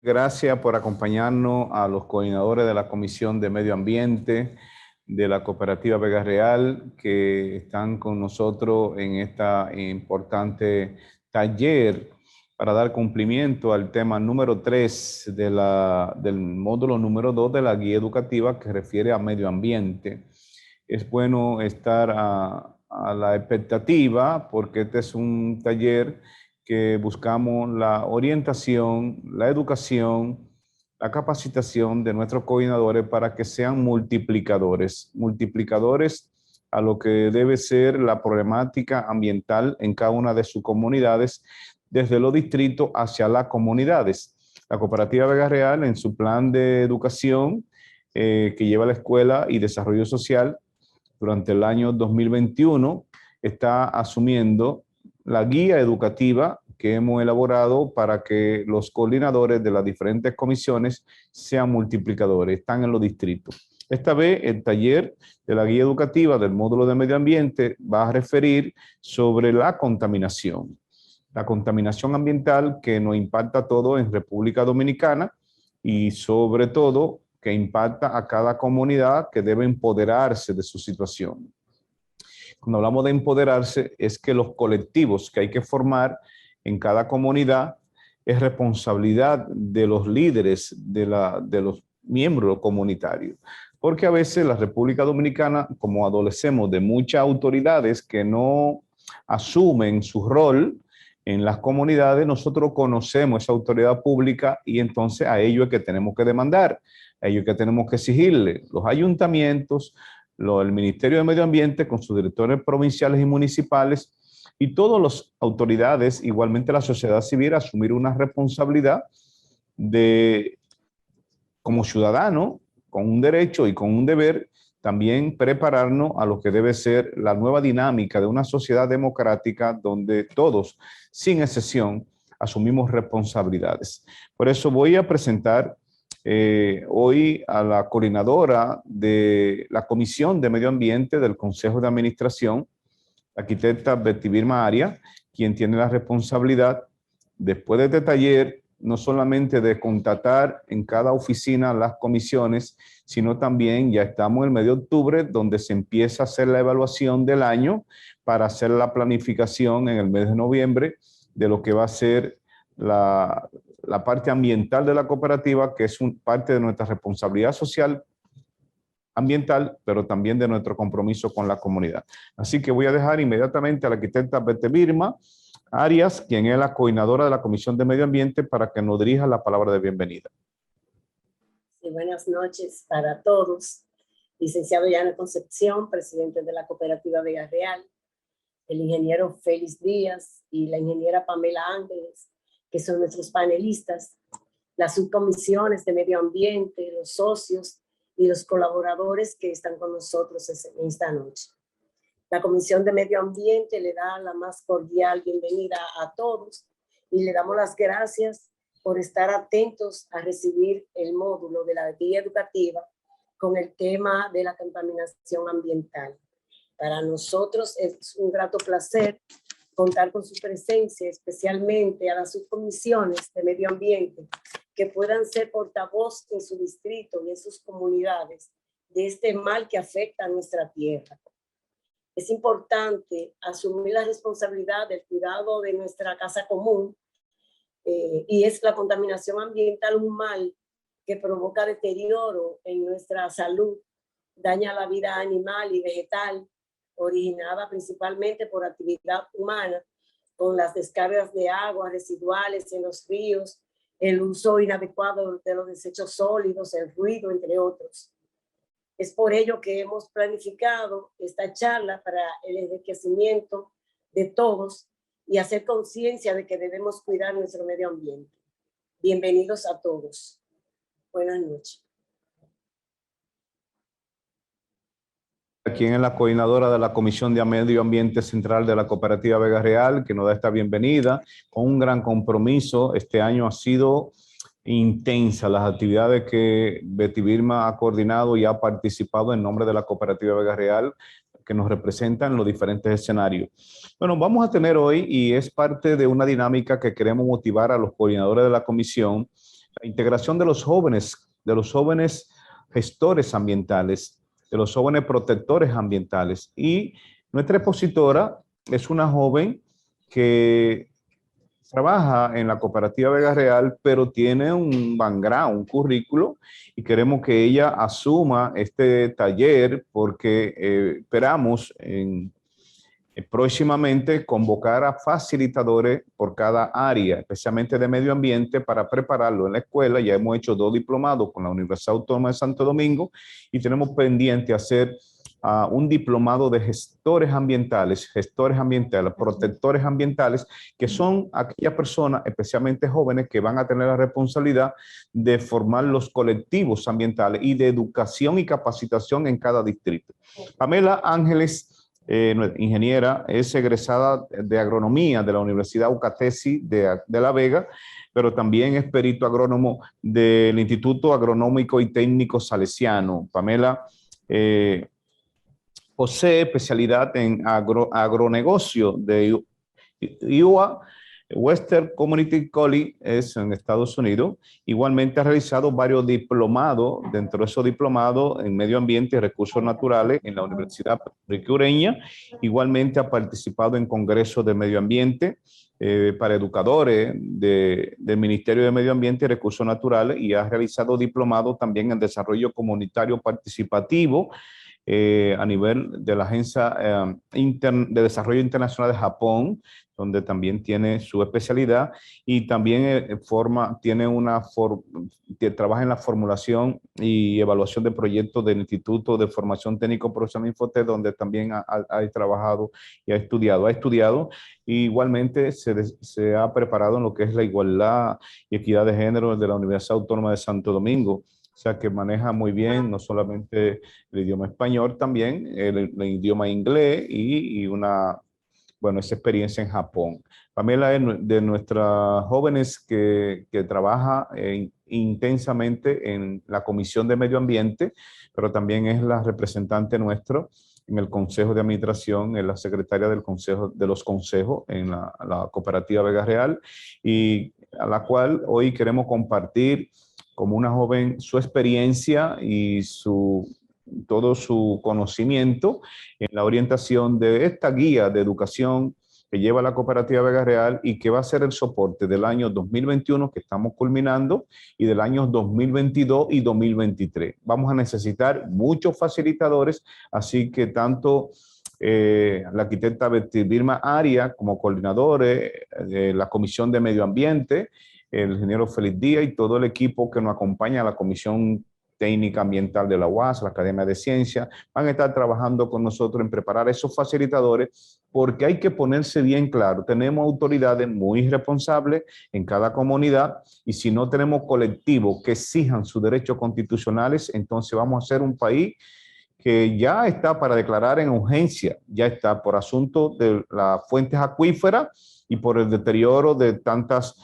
Gracias por acompañarnos a los coordinadores de la Comisión de Medio Ambiente de la Cooperativa Vega Real que están con nosotros en esta importante taller para dar cumplimiento al tema número 3 del módulo número 2 de la guía educativa que refiere a medio ambiente. Es bueno estar a la expectativa porque este es un taller que buscamos la orientación, la educación, la capacitación de nuestros coordinadores para que sean multiplicadores a lo que debe ser la problemática ambiental en cada una de sus comunidades, desde los distritos hacia las comunidades. La Cooperativa Vega Real, en su plan de educación que lleva la Escuela y Desarrollo Social durante el año 2021, está asumiendo la guía educativa que hemos elaborado para que los coordinadores de las diferentes comisiones sean multiplicadores, están en los distritos. Esta vez el taller de la guía educativa del módulo de medio ambiente va a referir sobre la contaminación ambiental que nos impacta a todos en República Dominicana y sobre todo que impacta a cada comunidad que debe empoderarse de su situación. Cuando hablamos de empoderarse, es que los colectivos que hay que formar en cada comunidad es responsabilidad de los líderes, de los miembros comunitarios. Porque a veces la República Dominicana, como adolecemos de muchas autoridades que no asumen su rol en las comunidades, nosotros conocemos esa autoridad pública y entonces a ello es que tenemos que demandar, a ello es que tenemos que exigirle. Los ayuntamientos, el Ministerio de Medio Ambiente con sus directores provinciales y municipales y todas las autoridades, igualmente la sociedad civil, asumir una responsabilidad de, como ciudadano, con un derecho y con un deber, también prepararnos a lo que debe ser la nueva dinámica de una sociedad democrática donde todos, sin excepción, asumimos responsabilidades. Por eso voy a presentar hoy a la coordinadora de la Comisión de Medio Ambiente del Consejo de Administración, la arquitecta Betty Birma Arias, quien tiene la responsabilidad, después de este taller, no solamente de contratar en cada oficina las comisiones, sino también ya estamos en el mes de octubre, donde se empieza a hacer la evaluación del año para hacer la planificación en el mes de noviembre de lo que va a ser la parte ambiental de la cooperativa, que es parte de nuestra responsabilidad social ambiental, pero también de nuestro compromiso con la comunidad. Así que voy a dejar inmediatamente a la arquitecta Betty Birma Arias, quien es la coordinadora de la Comisión de Medio Ambiente, para que nos dirija la palabra de bienvenida. Sí, buenas noches para todos. Licenciado Llano Concepción, presidente de la Cooperativa Vega Real, el ingeniero Félix Díaz y la ingeniera Pamela Ángeles, que son nuestros panelistas, las subcomisiones de medio ambiente, los socios y los colaboradores que están con nosotros en esta noche. La Comisión de Medio Ambiente le da la más cordial bienvenida a todos y le damos las gracias por estar atentos a recibir el módulo de la guía educativa con el tema de la contaminación ambiental. Para nosotros es un grato placer contar con su presencia, especialmente a las subcomisiones de medio ambiente, que puedan ser portavoz en su distrito y en sus comunidades de este mal que afecta a nuestra tierra. Es importante asumir la responsabilidad del cuidado de nuestra casa común y es la contaminación ambiental un mal que provoca deterioro en nuestra salud, daña la vida animal y vegetal, originada principalmente por actividad humana, con las descargas de aguas residuales en los ríos, el uso inadecuado de los desechos sólidos, el ruido, entre otros. Es por ello que hemos planificado esta charla para el enriquecimiento de todos y hacer conciencia de que debemos cuidar nuestro medio ambiente. Bienvenidos a todos. Buenas noches. Quien es la coordinadora de la Comisión de Medio Ambiente Central de la Cooperativa Vega Real, que nos da esta bienvenida con un gran compromiso. Este año ha sido intensa las actividades que Betty Birma ha coordinado y ha participado en nombre de la Cooperativa Vega Real, que nos representa en los diferentes escenarios. Bueno, vamos a tener hoy, y es parte de una dinámica que queremos motivar a los coordinadores de la comisión, la integración de los jóvenes gestores ambientales, de los jóvenes protectores ambientales. Y nuestra expositora es una joven que trabaja en la Cooperativa Vega Real, pero tiene un background, un currículo, y queremos que ella asuma este taller porque esperamos próximamente convocar a facilitadores por cada área, especialmente de medio ambiente, para prepararlo en la escuela. Ya hemos hecho 2 diplomados con la Universidad Autónoma de Santo Domingo y tenemos pendiente hacer un diplomado de gestores ambientales, protectores ambientales, que son aquellas personas, especialmente jóvenes, que van a tener la responsabilidad de formar los colectivos ambientales y de educación y capacitación en cada distrito. Pamela Ángeles, ingeniera, es egresada de agronomía de la Universidad UCATESI de La Vega, pero también es perito agrónomo del Instituto Agronómico y Técnico Salesiano. Pamela posee especialidad en agronegocio de UA, Western Community College, es en Estados Unidos. Igualmente ha realizado varios diplomados, dentro de esos diplomados en medio ambiente y recursos naturales en la Universidad Riqueña. Igualmente ha participado en congresos de medio ambiente para educadores del Ministerio de Medio Ambiente y Recursos Naturales, y ha realizado diplomados también en desarrollo comunitario participativo a nivel de la Agencia de Desarrollo Internacional de Japón, donde también tiene su especialidad, y también trabaja en la formulación y evaluación de proyectos del Instituto de Formación Técnico Profesional Infotec, donde también ha trabajado y ha estudiado, y igualmente se ha preparado en lo que es la igualdad y equidad de género de la Universidad Autónoma de Santo Domingo. O sea, que maneja muy bien no solamente el idioma español, también el idioma inglés y esa experiencia en Japón. Pamela es de nuestras jóvenes que trabaja intensamente en la Comisión de Medio Ambiente, pero también es la representante nuestro en el Consejo de Administración, es la secretaria del Consejo de los Consejos en la Cooperativa Vega Real, y a la cual hoy queremos compartir como una joven su experiencia y todo su conocimiento en la orientación de esta guía de educación que lleva la Cooperativa Vega Real y que va a ser el soporte del año 2021 que estamos culminando y del año 2022 y 2023. Vamos a necesitar muchos facilitadores, así que tanto la arquitecta Vilma Aria como coordinadores de la Comisión de Medio Ambiente, el ingeniero Félix Díaz y todo el equipo que nos acompaña a la Comisión Técnica Ambiental de la UAS, la Academia de Ciencias, van a estar trabajando con nosotros en preparar esos facilitadores, porque hay que ponerse bien claro, tenemos autoridades muy responsables en cada comunidad, y si no tenemos colectivos que exijan sus derechos constitucionales, entonces vamos a ser un país que ya está para declarar en urgencia, ya está por asunto de las fuentes acuíferas y por el deterioro de tantas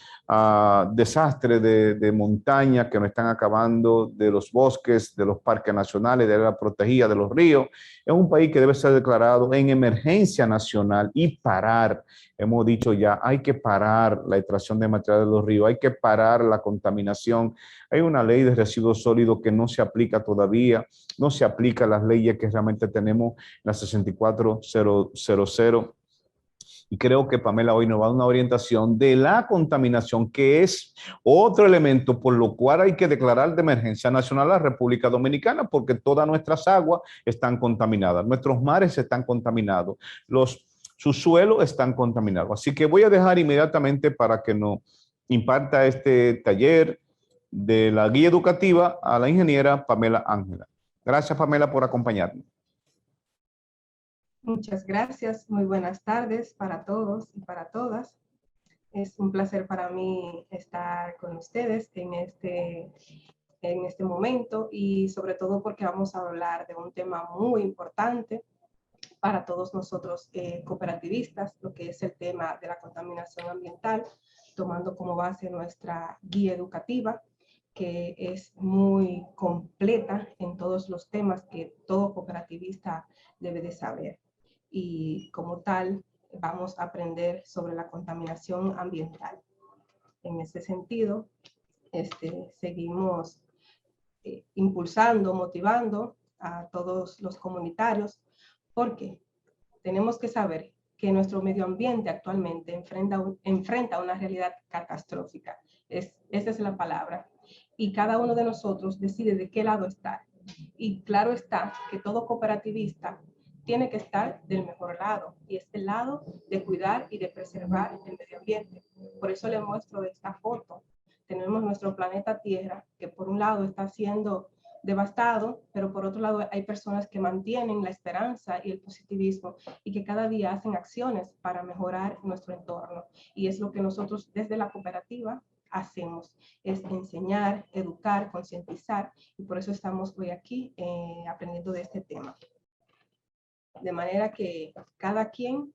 desastres de montaña que nos están acabando, de los bosques, de los parques nacionales, de la protegida, de los ríos. Es un país que debe ser declarado en emergencia nacional y parar. Hemos dicho ya, hay que parar la extracción de material de los ríos, hay que parar la contaminación. Hay una ley de residuos sólidos que no se aplica todavía, no se aplica las leyes que realmente tenemos, la 64000. Y creo que Pamela hoy nos va a dar una orientación de la contaminación, que es otro elemento por lo cual hay que declarar de emergencia nacional a la República Dominicana, porque todas nuestras aguas están contaminadas, nuestros mares están contaminados, sus suelos están contaminados. Así que voy a dejar inmediatamente para que nos imparta este taller de la guía educativa a la ingeniera Pamela Ángela. Gracias, Pamela, por acompañarnos. Muchas gracias. Muy buenas tardes para todos y para todas. Es un placer para mí estar con ustedes en este momento, y sobre todo porque vamos a hablar de un tema muy importante para todos nosotros cooperativistas, lo que es el tema de la contaminación ambiental, tomando como base nuestra guía educativa, que es muy completa en todos los temas que todo cooperativista debe de saber. Y como tal, vamos a aprender sobre la contaminación ambiental. En ese sentido, seguimos impulsando, motivando a todos los comunitarios, porque tenemos que saber que nuestro medio ambiente actualmente enfrenta una realidad catastrófica. Esa es la palabra. Y cada uno de nosotros decide de qué lado estar. Y claro está que todo cooperativista tiene que estar del mejor lado, y es el lado de cuidar y de preservar el medio ambiente. Por eso les muestro esta foto. Tenemos nuestro planeta Tierra, que por un lado está siendo devastado, pero por otro lado hay personas que mantienen la esperanza y el positivismo y que cada día hacen acciones para mejorar nuestro entorno. Y es lo que nosotros desde la cooperativa hacemos, es enseñar, educar, concientizar, y por eso estamos hoy aquí aprendiendo de este tema. De manera que cada quien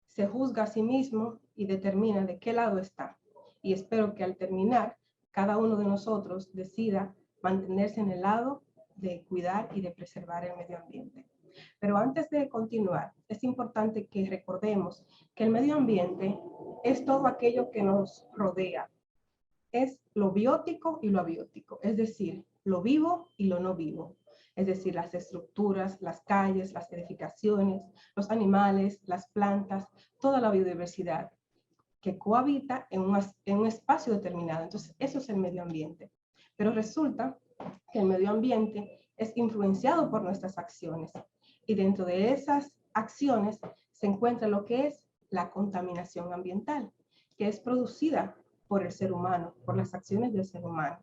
se juzga a sí mismo y determina de qué lado está. Y espero que al terminar, cada uno de nosotros decida mantenerse en el lado de cuidar y de preservar el medio ambiente. Pero antes de continuar, es importante que recordemos que el medio ambiente es todo aquello que nos rodea. Es lo biótico y lo abiótico, es decir, lo vivo y lo no vivo. Es decir, las estructuras, las calles, las edificaciones, los animales, las plantas, toda la biodiversidad que cohabita en un espacio determinado. Entonces, eso es el medio ambiente. Pero resulta que el medio ambiente es influenciado por nuestras acciones. Y dentro de esas acciones se encuentra lo que es la contaminación ambiental, que es producida por el ser humano, por las acciones del ser humano.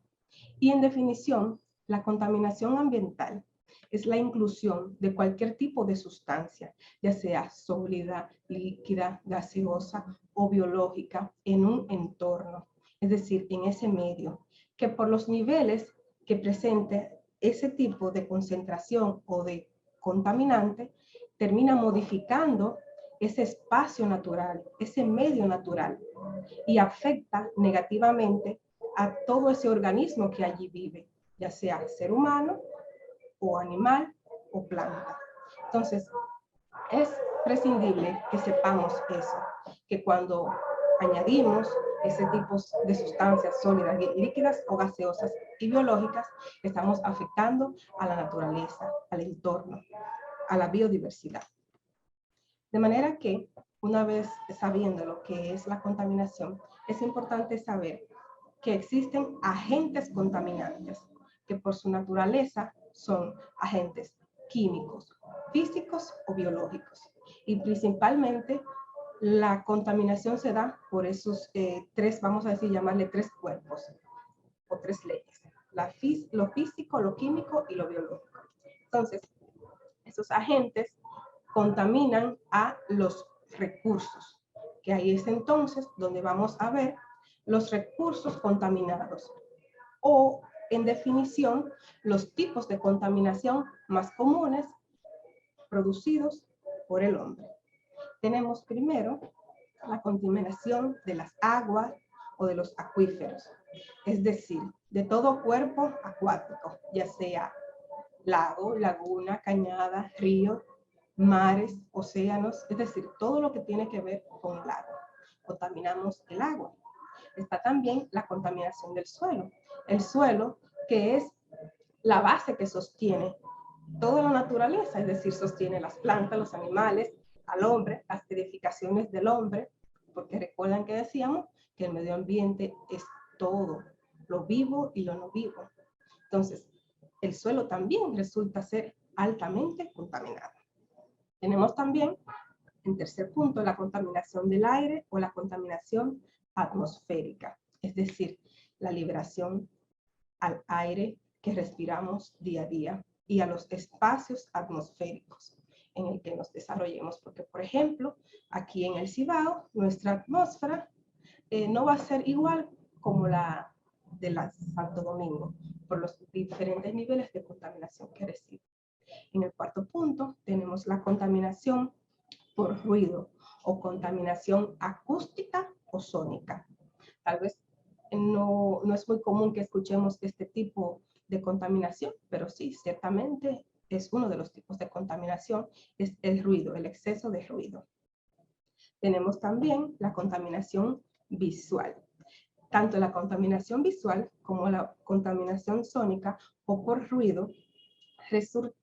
Y en definición, la contaminación ambiental es la inclusión de cualquier tipo de sustancia, ya sea sólida, líquida, gaseosa o biológica, en un entorno, es decir, en ese medio, que por los niveles que presente ese tipo de concentración o de contaminante, termina modificando ese espacio natural, ese medio natural, y afecta negativamente a todo ese organismo que allí vive, ya sea ser humano o animal o planta. Entonces, es prescindible que sepamos eso, que cuando añadimos ese tipo de sustancias sólidas, líquidas o gaseosas y biológicas, estamos afectando a la naturaleza, al entorno, a la biodiversidad. De manera que, una vez sabiendo lo que es la contaminación, es importante saber que existen agentes contaminantes, que por su naturaleza son agentes químicos, físicos o biológicos. Y principalmente la contaminación se da por esos tres, vamos a decir, llamarle tres cuerpos o tres leyes: lo físico, lo químico y lo biológico. Entonces, esos agentes contaminan a los recursos, que ahí es entonces donde vamos a ver los recursos contaminados, o en definición, los tipos de contaminación más comunes producidos por el hombre. Tenemos primero la contaminación de las aguas o de los acuíferos, es decir, de todo cuerpo acuático, ya sea lago, laguna, cañada, río, mares, océanos, es decir, todo lo que tiene que ver con el agua. Contaminamos el agua. Está también la contaminación del suelo. El suelo, que es la base que sostiene toda la naturaleza, es decir, sostiene las plantas, los animales, al hombre, las edificaciones del hombre, porque recuerdan que decíamos que el medio ambiente es todo, lo vivo y lo no vivo. Entonces, el suelo también resulta ser altamente contaminado. Tenemos también, en tercer punto, la contaminación del aire o la contaminación atmosférica, es decir, la liberación al aire que respiramos día a día y a los espacios atmosféricos en el que nos desarrollemos. Porque, por ejemplo, aquí en el Cibao, nuestra atmósfera no va a ser igual como la de la Santo Domingo, por los diferentes niveles de contaminación que recibe. En el cuarto punto tenemos la contaminación por ruido o contaminación acústica o sónica. Tal vez no es muy común que escuchemos este tipo de contaminación, pero sí, ciertamente es uno de los tipos de contaminación, es el ruido, el exceso de ruido. Tenemos también la contaminación visual. Tanto la contaminación visual como la contaminación sónica o por ruido,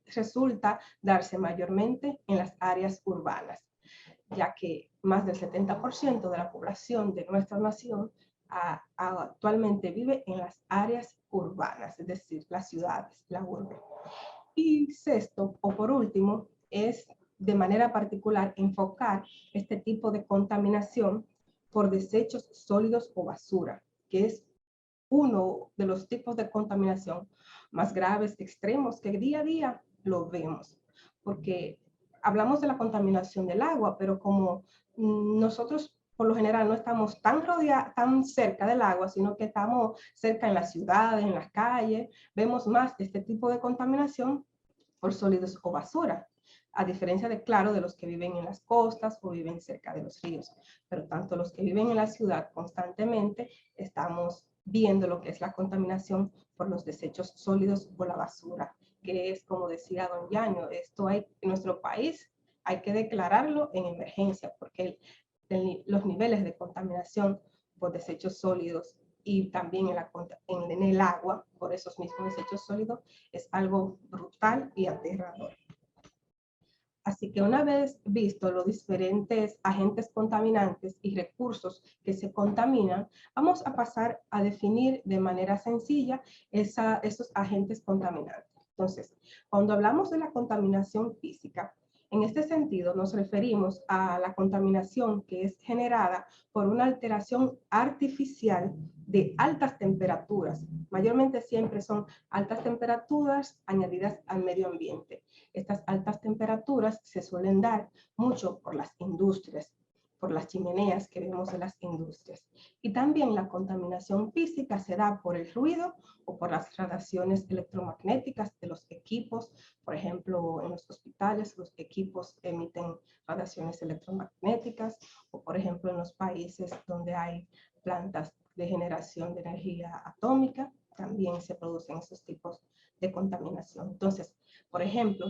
resulta darse mayormente en las áreas urbanas, ya que más del 70% de la población de nuestra nación actualmente vive en las áreas urbanas, es decir, las ciudades, la urbe. Y sexto, o por último, es de manera particular enfocar este tipo de contaminación por desechos sólidos o basura, que es uno de los tipos de contaminación más graves, extremos, que día a día lo vemos. Porque hablamos de la contaminación del agua, pero como nosotros por lo general no estamos tan cerca del agua, sino que estamos cerca en las ciudades, en las calles, vemos más este tipo de contaminación por sólidos o basura, a diferencia de, claro, de los que viven en las costas o viven cerca de los ríos. Pero tanto los que viven en la ciudad constantemente estamos viendo lo que es la contaminación por los desechos sólidos o la basura, que es, como decía don Yaño, esto hay en nuestro país, hay que declararlo en emergencia, porque los niveles de contaminación por desechos sólidos y también en el agua por esos mismos desechos sólidos es algo brutal y aterrador. Así que una vez visto los diferentes agentes contaminantes y recursos que se contaminan, vamos a pasar a definir de manera sencilla esos agentes contaminantes. Entonces, cuando hablamos de la contaminación física, en este sentido nos referimos a la contaminación que es generada por una alteración artificial de altas temperaturas. Mayormente siempre son altas temperaturas añadidas al medio ambiente. Estas altas temperaturas se suelen dar mucho por las industrias, por las chimeneas que vemos en las industrias. Y también la contaminación física se da por el ruido o por las radiaciones electromagnéticas de los equipos. Por ejemplo, en los hospitales los equipos emiten radiaciones electromagnéticas, o por ejemplo en los países donde hay plantas de generación de energía atómica, también se producen esos tipos de contaminación. Entonces, por ejemplo,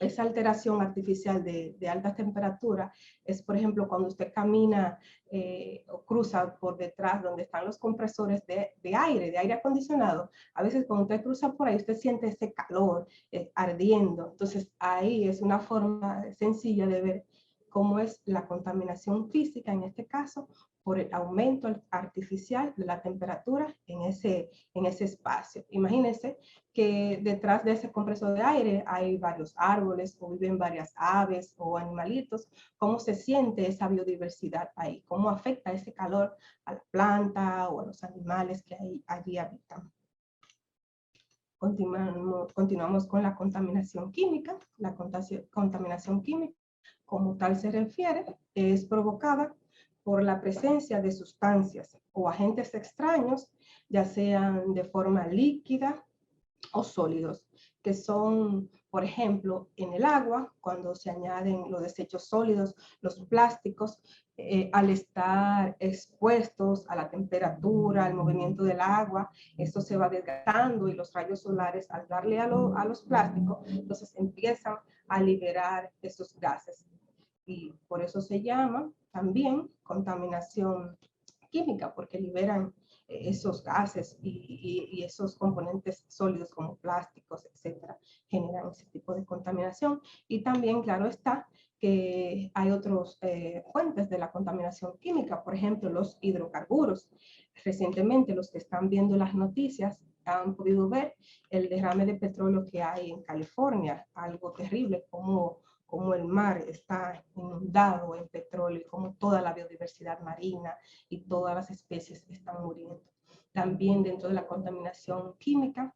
esa alteración artificial de alta temperatura es, por ejemplo, cuando usted camina o cruza por detrás donde están los compresores de aire acondicionado. A veces cuando usted cruza por ahí, usted siente ese calor ardiendo. Entonces, ahí es una forma sencilla de ver cómo es la contaminación física, en este caso, por el aumento artificial de la temperatura en ese espacio. Imagínense que detrás de ese compresor de aire hay varios árboles o viven varias aves o animalitos. ¿Cómo se siente esa biodiversidad ahí? ¿Cómo afecta ese calor a la planta o a los animales que allí habitan? Continuamos con la contaminación química. La contaminación química, como tal se refiere, es provocada por la presencia de sustancias o agentes extraños, ya sean de forma líquida o sólidos, que son, por ejemplo, en el agua, cuando se añaden los desechos sólidos, los plásticos, al estar expuestos a la temperatura, al movimiento del agua, esto se va desgastando y los rayos solares, al darle a los plásticos, entonces empiezan a liberar esos gases. Y por eso se llama también contaminación química, porque liberan esos gases y esos componentes sólidos como plásticos, etcétera, generan ese tipo de contaminación. Y también, claro está, que hay otras fuentes de la contaminación química, por ejemplo, los hidrocarburos. Recientemente, los que están viendo las noticias han podido ver el derrame de petróleo que hay en California, algo terrible, como el mar está inundado en petróleo y como toda la biodiversidad marina y todas las especies están muriendo. También dentro de la contaminación química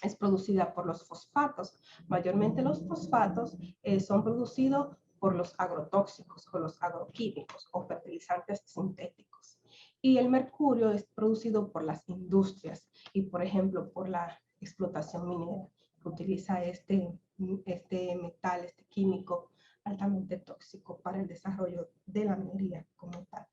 es producida por los fosfatos. Mayormente los fosfatos son producidos por los agrotóxicos o los agroquímicos o fertilizantes sintéticos. Y el mercurio es producido por las industrias y, por ejemplo, por la explotación minera, que utiliza este metal, este químico altamente tóxico para el desarrollo de la minería como tal.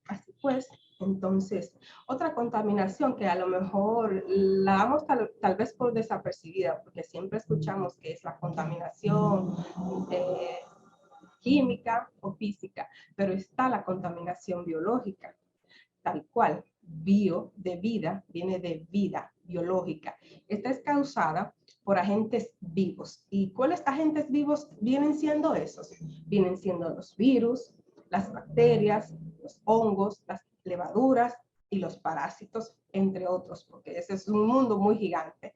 Así pues, entonces, otra contaminación que a lo mejor la damos tal vez por desapercibida, porque siempre escuchamos que es la contaminación química o física, pero está la contaminación biológica, tal cual. bio, de vida, viene de vida biológica. Esta es causada por agentes vivos. ¿Y cuáles agentes vivos vienen siendo esos? Vienen siendo los virus, las bacterias, los hongos, las levaduras y los parásitos, entre otros, porque ese es un mundo muy gigante.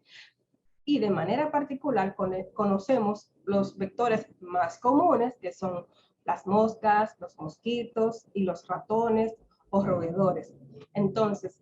Y de manera particular conocemos los vectores más comunes, que son las moscas, los mosquitos y los ratones o roedores. Entonces,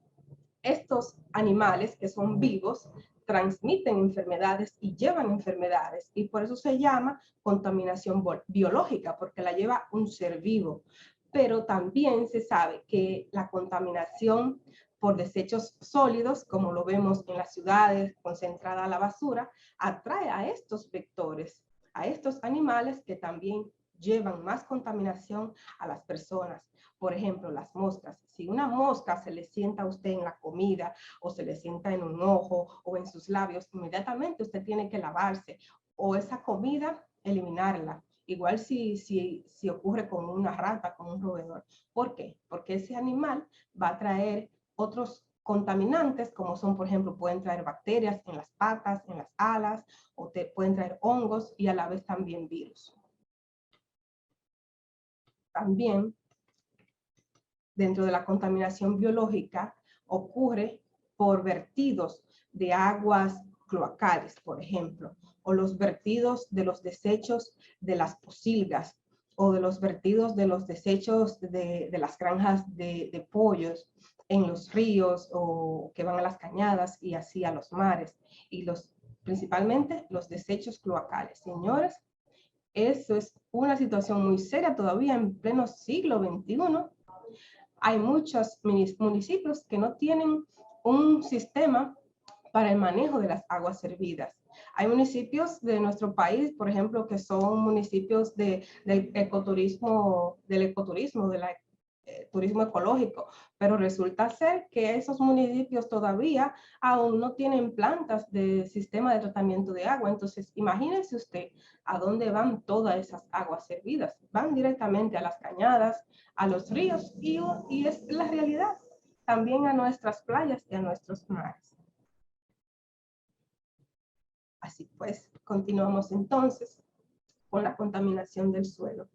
estos animales que son vivos transmiten enfermedades y llevan enfermedades, y por eso se llama contaminación biológica, porque la lleva un ser vivo. Pero también se sabe que la contaminación por desechos sólidos, como lo vemos en las ciudades, concentrada la basura, atrae a estos vectores, a estos animales que también llevan más contaminación a las personas. Por ejemplo, las moscas. Si una mosca se le sienta a usted en la comida o se le sienta en un ojo o en sus labios, inmediatamente usted tiene que lavarse o esa comida eliminarla. Igual si ocurre con una rata, con un roedor. ¿Por qué? Porque ese animal va a traer otros contaminantes, como son, por ejemplo, pueden traer bacterias en las patas, en las alas, o pueden traer hongos y a la vez también virus. También, dentro de la contaminación biológica, ocurre por vertidos de aguas cloacales, por ejemplo, o los vertidos de los desechos de las pocilgas, o de los vertidos de los desechos de las granjas de pollos en los ríos o que van a las cañadas y así a los mares, y principalmente los desechos cloacales. Señores, eso es una situación muy seria todavía en pleno siglo XXI. Hay muchos municipios que no tienen un sistema para el manejo de las aguas servidas. Hay municipios de nuestro país, por ejemplo, que son municipios del ecoturismo, turismo ecológico, pero resulta ser que esos municipios todavía aún no tienen plantas de sistema de tratamiento de agua. Entonces, imagínense usted a dónde van todas esas aguas servidas. Van directamente a las cañadas, a los ríos y es la realidad. También a nuestras playas y a nuestros mares. Así pues, continuamos entonces con la contaminación del suelo.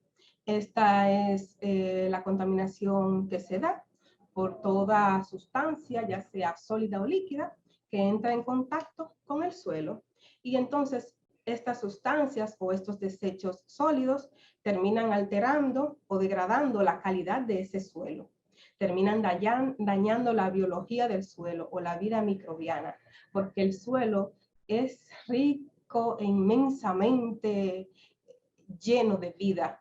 Esta es la contaminación que se da por toda sustancia, ya sea sólida o líquida, que entra en contacto con el suelo. Y entonces estas sustancias o estos desechos sólidos terminan alterando o degradando la calidad de ese suelo. Terminan dañando la biología del suelo o la vida microbiana, porque el suelo es rico e inmensamente lleno de vida.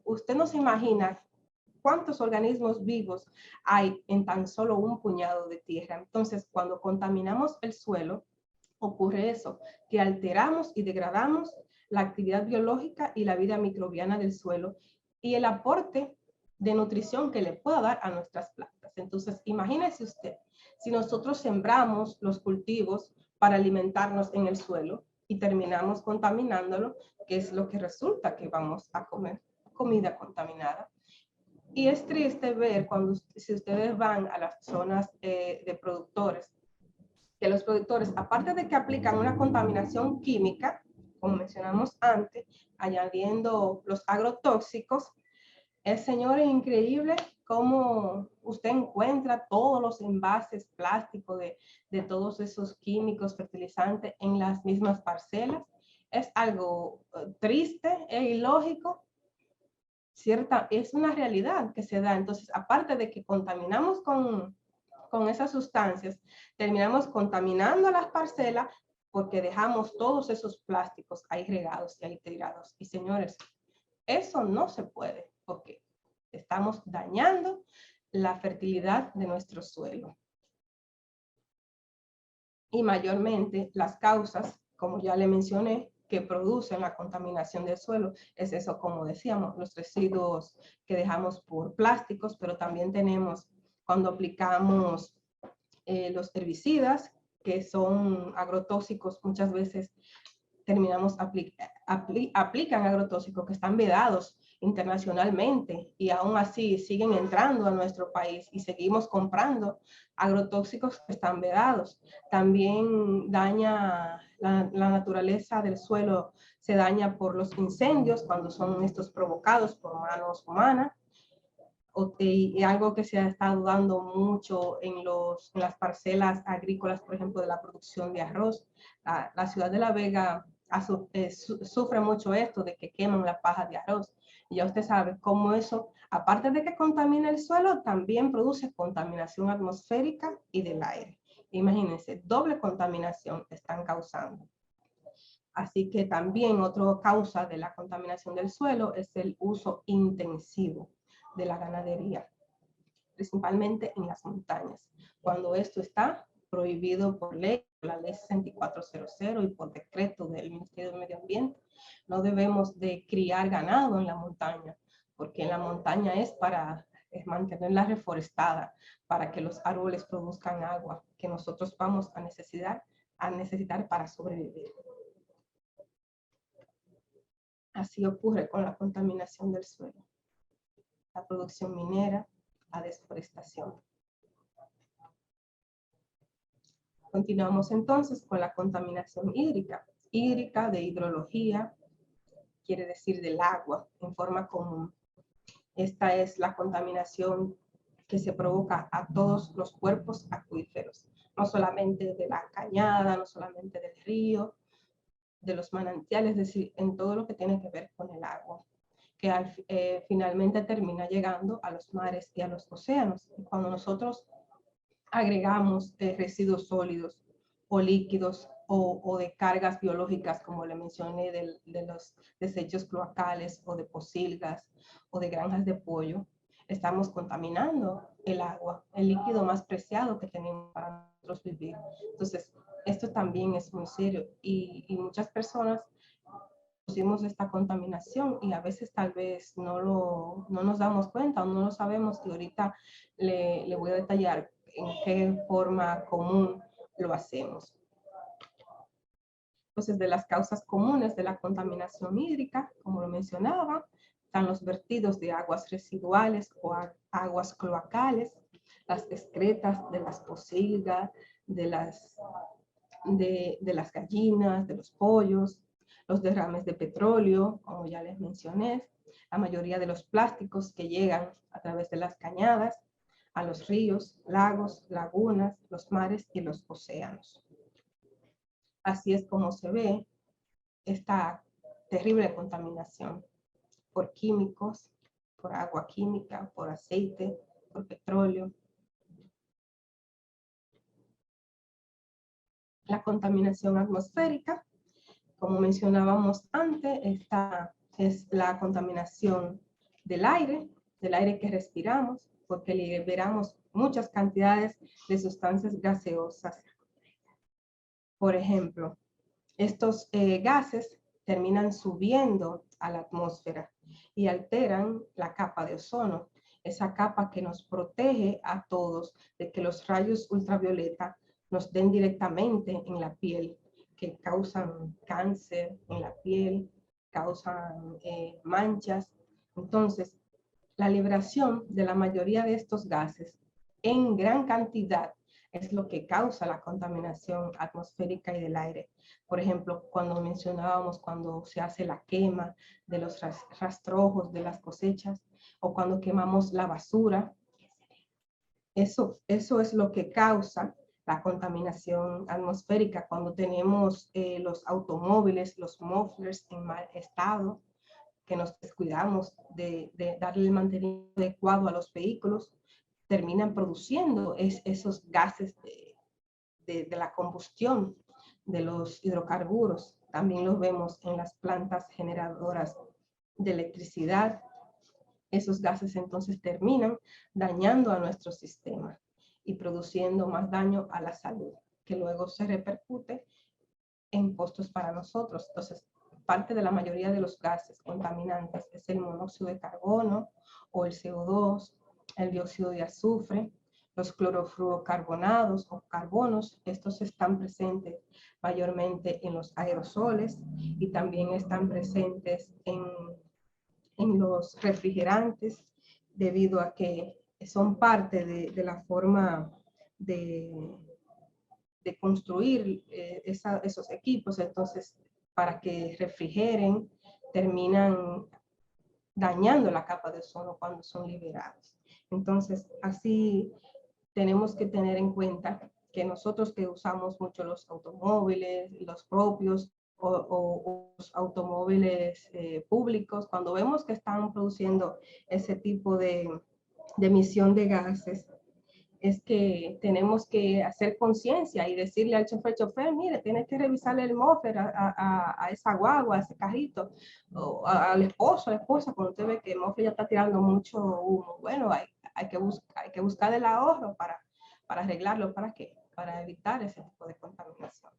Usted no se imagina cuántos organismos vivos hay en tan solo un puñado de tierra. Entonces, cuando contaminamos el suelo, ocurre eso, que alteramos y degradamos la actividad biológica y la vida microbiana del suelo y el aporte de nutrición que le pueda dar a nuestras plantas. Entonces, imagínese usted, si nosotros sembramos los cultivos para alimentarnos en el suelo y terminamos contaminándolo, ¿qué es lo que resulta? Que vamos a comer comida contaminada. Y es triste ver si ustedes van a las zonas de productores, que los productores, aparte de que aplican una contaminación química, como mencionamos antes, añadiendo los agrotóxicos, señor, es increíble cómo usted encuentra todos los envases plásticos de todos esos químicos fertilizantes en las mismas parcelas. Es algo triste e ilógico. Es una realidad que se da. Entonces, aparte de que contaminamos con esas sustancias, terminamos contaminando las parcelas porque dejamos todos esos plásticos ahí regados y ahí tirados. Y señores, eso no se puede porque estamos dañando la fertilidad de nuestro suelo. Y mayormente las causas, como ya le mencioné, que producen la contaminación del suelo, es eso, como decíamos, los residuos que dejamos por plásticos, pero también tenemos cuando aplicamos los herbicidas, que son agrotóxicos, muchas veces terminamos aplican agrotóxicos que están vedados internacionalmente y aún así siguen entrando a nuestro país y seguimos comprando agrotóxicos que están vedados. También daña la naturaleza del suelo, se daña por los incendios cuando son estos provocados por manos humanas. Y algo que se ha estado dando mucho en las parcelas agrícolas, por ejemplo, de la producción de arroz. La ciudad de La Vega sufre mucho esto de que queman la paja de arroz. Y ya usted sabe cómo eso, aparte de que contamina el suelo, también produce contaminación atmosférica y del aire. Imagínense, doble contaminación están causando. Así que también otra causa de la contaminación del suelo es el uso intensivo de la ganadería, principalmente en las montañas, cuando esto está prohibido por ley, la ley 6400 y por decreto del Ministerio de Medio Ambiente. No debemos de criar ganado en la montaña, porque en la montaña es para mantenerla reforestada, para que los árboles produzcan agua que nosotros vamos a necesitar para sobrevivir. Así ocurre con la contaminación del suelo, la producción minera, la deforestación. Continuamos entonces con la contaminación hídrica. Hídrica de hidrología, quiere decir del agua en forma común. Esta es la contaminación que se provoca a todos los cuerpos acuíferos, no solamente de la cañada, no solamente del río, de los manantiales, es decir, en todo lo que tiene que ver con el agua, que finalmente termina llegando a los mares y a los océanos. Y cuando nosotros agregamos residuos sólidos o líquidos o de cargas biológicas, como le mencioné, de los desechos cloacales o de pocilgas o de granjas de pollo, estamos contaminando el agua, el líquido más preciado que tenemos para nosotros vivir. Entonces, esto también es muy serio y muchas personas producimos esta contaminación y a veces tal vez no nos damos cuenta o no lo sabemos, y ahorita le voy a detallar en qué forma común lo hacemos. Entonces, de las causas comunes de la contaminación hídrica, como lo mencionaba, están los vertidos de aguas residuales o aguas cloacales, las excretas de las pocilgas, de las gallinas, de los pollos, los derrames de petróleo, como ya les mencioné, la mayoría de los plásticos que llegan a través de las cañadas a los ríos, lagos, lagunas, los mares y los océanos. Así es como se ve esta terrible contaminación por químicos, por agua química, por aceite, por petróleo. La contaminación atmosférica, como mencionábamos antes, esta es la contaminación del aire que respiramos, porque liberamos muchas cantidades de sustancias gaseosas. Por ejemplo, estos gases terminan subiendo a la atmósfera y alteran la capa de ozono, esa capa que nos protege a todos de que los rayos ultravioleta nos den directamente en la piel, que causan cáncer en la piel, causan manchas. Entonces, la liberación de la mayoría de estos gases en gran cantidad es lo que causa la contaminación atmosférica y del aire. Por ejemplo, cuando mencionábamos cuando se hace la quema de los rastrojos de las cosechas o cuando quemamos la basura, eso es lo que causa la contaminación atmosférica. Cuando tenemos los automóviles, los mufflers en mal estado, que nos descuidamos de darle el mantenimiento adecuado a los vehículos, terminan produciendo esos gases de la combustión de los hidrocarburos. También los vemos en las plantas generadoras de electricidad. Esos gases entonces terminan dañando a nuestro sistema y produciendo más daño a la salud, que luego se repercute en costos para nosotros. Entonces, parte de la mayoría de los gases contaminantes es el monóxido de carbono o el CO2, el dióxido de azufre, los clorofluorocarbonados o carbonos. Estos están presentes mayormente en los aerosoles y también están presentes en en los refrigerantes, debido a que son parte de la forma de construir esos equipos. Entonces, para que refrigeren, terminan dañando la capa de ozono cuando son liberados. Entonces, así tenemos que tener en cuenta que nosotros que usamos mucho los automóviles, los propios o los automóviles públicos, cuando vemos que están produciendo ese tipo de emisión de gases, es que tenemos que hacer conciencia y decirle al chofer, mire, tienes que revisarle el muffler a esa guagua, a ese carrito, o al esposo, a la esposa, cuando usted ve que el muffler ya está tirando mucho humo. Bueno, hay que buscar el ahorro para arreglarlo. ¿Para qué? Para evitar ese tipo de contaminación.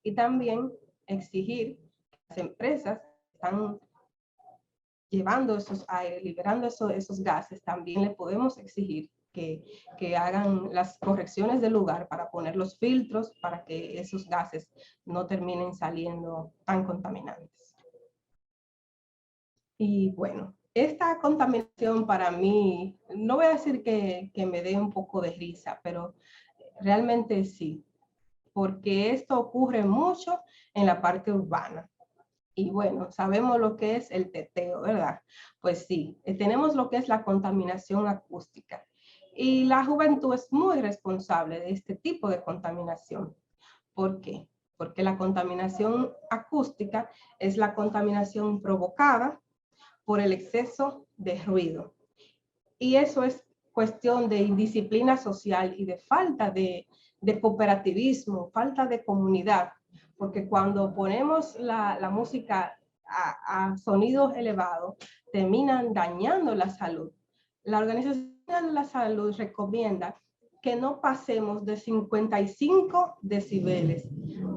Y también exigir que las empresas están llevando esos aires, liberando esos gases, también le podemos exigir que hagan las correcciones del lugar para poner los filtros para que esos gases no terminen saliendo tan contaminantes. Y bueno, esta contaminación para mí, no voy a decir que me dé un poco de risa, pero realmente sí, porque esto ocurre mucho en la parte urbana. Y bueno, sabemos lo que es el teteo, ¿verdad? Pues sí, tenemos lo que es la contaminación acústica. Y la juventud es muy responsable de este tipo de contaminación. ¿Por qué? Porque la contaminación acústica es la contaminación provocada por el exceso de ruido. Y eso es cuestión de indisciplina social y de falta de cooperativismo, falta de comunidad. Porque cuando ponemos la música a sonidos elevados, terminan dañando la salud. La Organización de la Salud recomienda que no pasemos de 55 decibeles.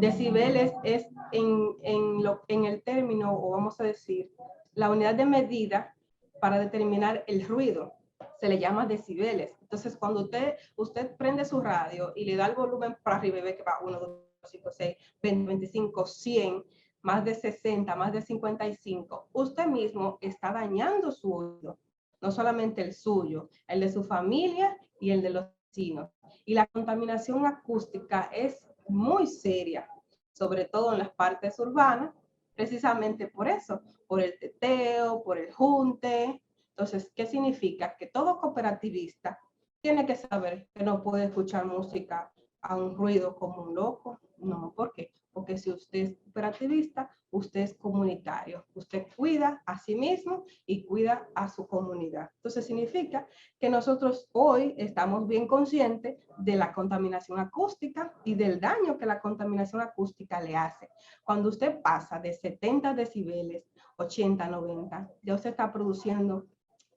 Decibeles es en el término, o vamos a decir, la unidad de medida para determinar el ruido. Se le llama decibeles. Entonces, cuando usted prende su radio y le da el volumen para arriba y ve que va 1, 2, 5, 6, 20, 25, 100, más de 60, más de 55, usted mismo está dañando su oído. No solamente el suyo, el de su familia y el de los vecinos. Y la contaminación acústica es muy seria, sobre todo en las partes urbanas, precisamente por eso, por el teteo, por el junte. Entonces, ¿qué significa? Que todo cooperativista tiene que saber que no puede escuchar música a un ruido como un loco. No, ¿por qué? Porque si usted es cooperativista, usted es comunitario. Usted cuida a sí mismo y cuida a su comunidad. Entonces, significa que nosotros hoy estamos bien conscientes de la contaminación acústica y del daño que la contaminación acústica le hace. Cuando usted pasa de 70 decibeles, 80, 90, ya usted está produciendo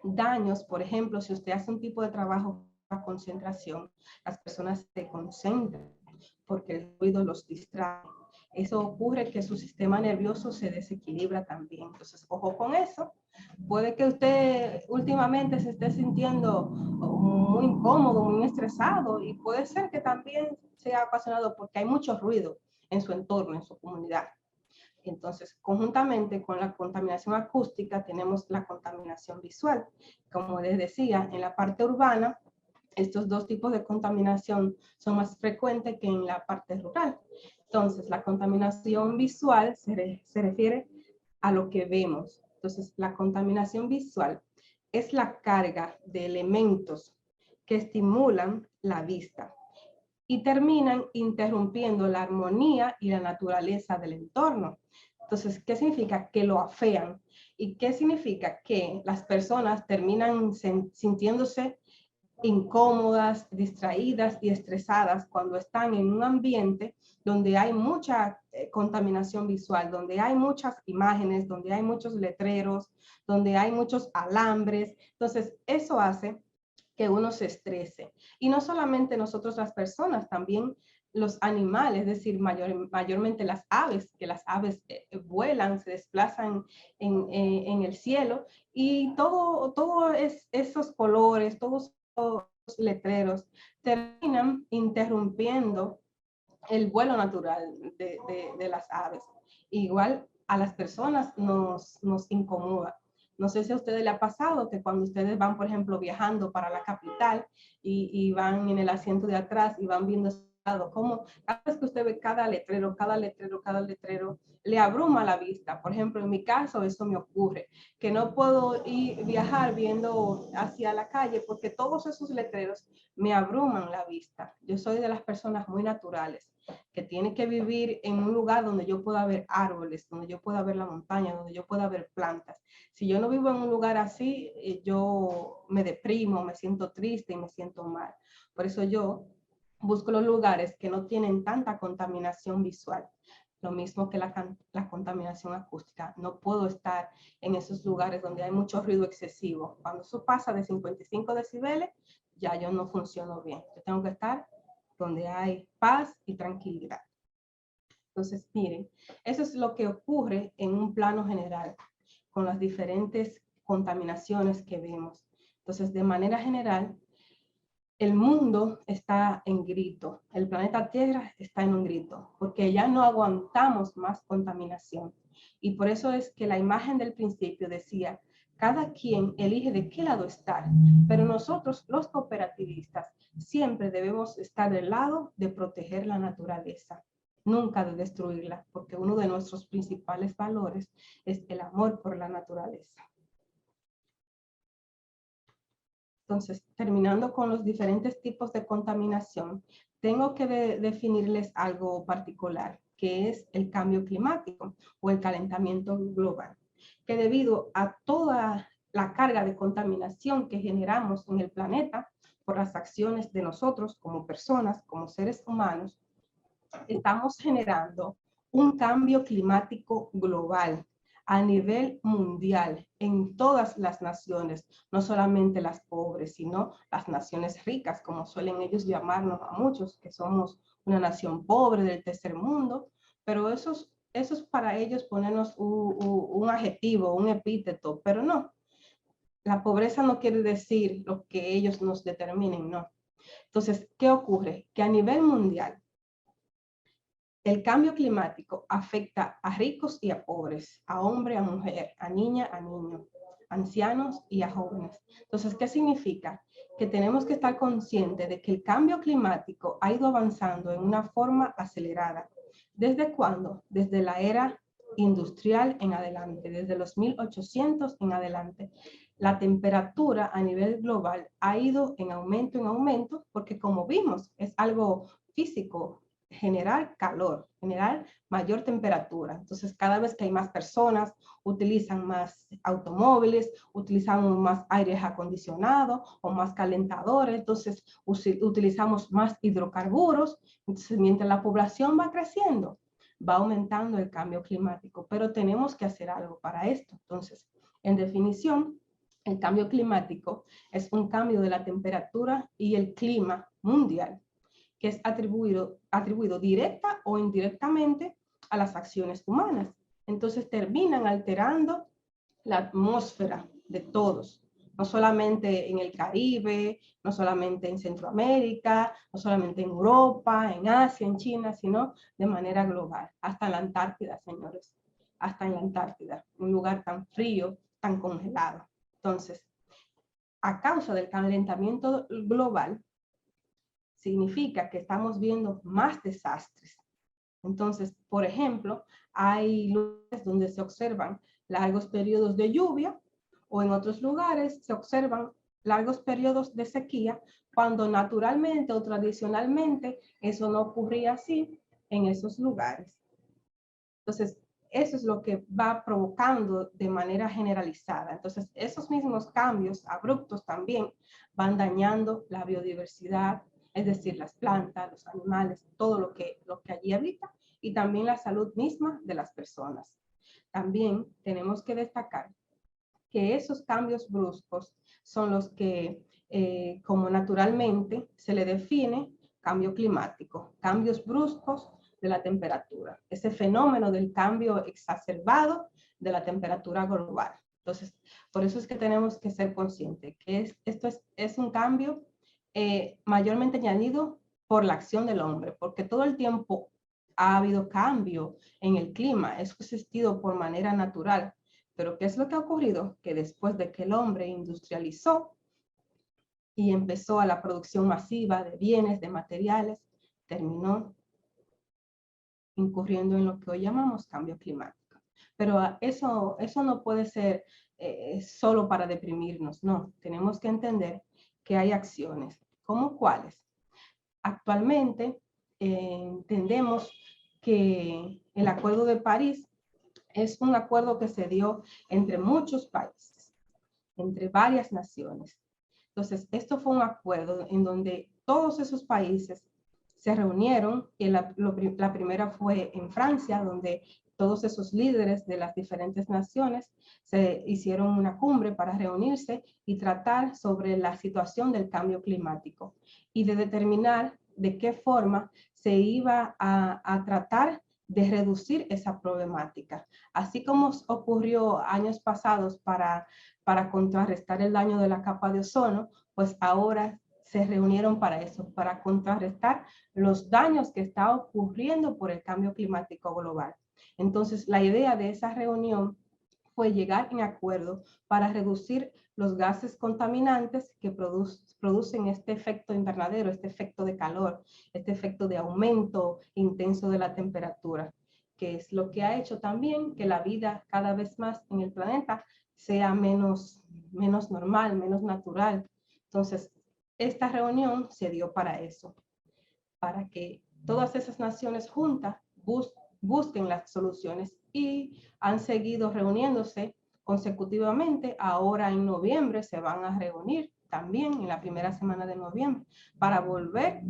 daños. Por ejemplo, si usted hace un tipo de trabajo a concentración, las personas se concentran porque el ruido los distrae. Eso ocurre que su sistema nervioso se desequilibra también. Entonces, ojo con eso. Puede que usted últimamente se esté sintiendo muy incómodo, muy estresado, y puede ser que también sea ocasionado porque hay mucho ruido en su entorno, en su comunidad. Entonces, conjuntamente con la contaminación acústica, tenemos la contaminación visual. Como les decía, en la parte urbana, estos dos tipos de contaminación son más frecuentes que en la parte rural. Entonces, la contaminación visual se refiere a lo que vemos. Entonces, la contaminación visual es la carga de elementos que estimulan la vista y terminan interrumpiendo la armonía y la naturaleza del entorno. Entonces, ¿qué significa? Que lo afean. ¿Y qué significa? Que las personas terminan sintiéndose incómodas, distraídas y estresadas cuando están en un ambiente donde hay mucha contaminación visual, donde hay muchas imágenes, donde hay muchos letreros, donde hay muchos alambres. Entonces, eso hace que uno se estrese. Y no solamente nosotros las personas, también los animales, es decir, mayormente las aves, que las aves vuelan, se desplazan en el cielo, y todo esos colores, todos los letreros terminan interrumpiendo el vuelo natural de las aves. Igual a las personas nos incomoda. No sé si a ustedes les ha pasado que cuando ustedes van, por ejemplo, viajando para la capital y van en el asiento de atrás y van viendo como cada vez que usted ve cada letrero, le abruma la vista. Por ejemplo, en mi caso, eso me ocurre, que no puedo viajar viendo hacia la calle porque todos esos letreros me abruman la vista. Yo soy de las personas muy naturales, que tienen que vivir en un lugar donde yo pueda ver árboles, donde yo pueda ver la montaña, donde yo pueda ver plantas. Si yo no vivo en un lugar así, yo me deprimo, me siento triste y me siento mal. Por eso yo busco los lugares que no tienen tanta contaminación visual. Lo mismo que la contaminación acústica. No puedo estar en esos lugares donde hay mucho ruido excesivo. Cuando eso pasa de 55 decibeles, ya yo no funciono bien. Yo tengo que estar donde hay paz y tranquilidad. Entonces, miren, eso es lo que ocurre en un plano general con las diferentes contaminaciones que vemos. Entonces, de manera general, el mundo está en grito, el planeta Tierra está en un grito, porque ya no aguantamos más contaminación. Y por eso es que la imagen del principio decía, cada quien elige de qué lado estar, pero nosotros, los cooperativistas, siempre debemos estar del lado de proteger la naturaleza, nunca de destruirla, porque uno de nuestros principales valores es el amor por la naturaleza. Entonces, terminando con los diferentes tipos de contaminación, tengo que definirles algo particular, que es el cambio climático o el calentamiento global, que debido a toda la carga de contaminación que generamos en el planeta por las acciones de nosotros como personas, como seres humanos, estamos generando un cambio climático global a nivel mundial en todas las naciones, no solamente las pobres, sino las naciones ricas, como suelen ellos llamarnos a muchos, que somos una nación pobre del tercer mundo, pero eso es para ellos ponernos un adjetivo, un epíteto, pero no. La pobreza no quiere decir lo que ellos nos determinen, no. Entonces, ¿qué ocurre? Que a nivel mundial, el cambio climático afecta a ricos y a pobres, a hombre, a mujer, a niña, a niño, ancianos y a jóvenes. Entonces, ¿qué significa? Que tenemos que estar conscientes de que el cambio climático ha ido avanzando en una forma acelerada. ¿Desde cuándo? Desde la era industrial en adelante, desde los 1800 en adelante. La temperatura a nivel global ha ido en aumento, porque como vimos, es algo físico, generar calor, generar mayor temperatura. Entonces, cada vez que hay más personas, utilizan más automóviles, utilizan más aires acondicionados o más calentadores, entonces utilizamos más hidrocarburos. Entonces, mientras la población va creciendo, va aumentando el cambio climático, pero tenemos que hacer algo para esto. Entonces, en definición, el cambio climático es un cambio de la temperatura y el clima mundial, que es atribuido directa o indirectamente a las acciones humanas. Entonces terminan alterando la atmósfera de todos, no solamente en el Caribe, no solamente en Centroamérica, no solamente en Europa, en Asia, en China, sino de manera global, hasta en la Antártida, señores, hasta en la Antártida, un lugar tan frío, tan congelado. Entonces, a causa del calentamiento global, significa que estamos viendo más desastres. Entonces, por ejemplo, hay lugares donde se observan largos periodos de lluvia o en otros lugares se observan largos periodos de sequía cuando naturalmente o tradicionalmente eso no ocurría así en esos lugares. Entonces, eso es lo que va provocando de manera generalizada. Entonces, esos mismos cambios abruptos también van dañando la biodiversidad, es decir, las plantas, los animales, todo lo que allí habita, y también la salud misma de las personas. También tenemos que destacar que esos cambios bruscos son los que, como naturalmente se le define, cambio climático, cambios bruscos de la temperatura, ese fenómeno del cambio exacerbado de la temperatura global. Entonces, por eso es que tenemos que ser conscientes que esto es un cambio mayormente añadido por la acción del hombre, porque todo el tiempo ha habido cambio en el clima, eso ha existido por manera natural, Pero ¿qué es lo que ha ocurrido? Que después de que el hombre industrializó y empezó a la producción masiva de bienes, de materiales, terminó incurriendo en lo que hoy llamamos cambio climático. Pero eso no puede ser solo para deprimirnos, no. Tenemos que entender que hay acciones. ¿Cómo cuáles? Actualmente entendemos que el Acuerdo de París es un acuerdo que se dio entre muchos países, entre varias naciones. Entonces, esto fue un acuerdo en donde todos esos países se reunieron, y la primera fue en Francia, donde todos esos líderes de las diferentes naciones se hicieron una cumbre para reunirse y tratar sobre la situación del cambio climático y de determinar de qué forma se iba a tratar de reducir esa problemática. Así como ocurrió años pasados para contrarrestar el daño de la capa de ozono, pues ahora se reunieron para eso, para contrarrestar los daños que está ocurriendo por el cambio climático global. Entonces, la idea de esa reunión fue llegar en acuerdo para reducir los gases contaminantes que producen este efecto invernadero, este efecto de calor, este efecto de aumento intenso de la temperatura, que es lo que ha hecho también que la vida cada vez más en el planeta sea menos normal, menos natural. Entonces, esta reunión se dio para eso, para que todas esas naciones juntas busquen las soluciones, y han seguido reuniéndose consecutivamente. Ahora en noviembre se van a reunir también en la primera semana de noviembre para volver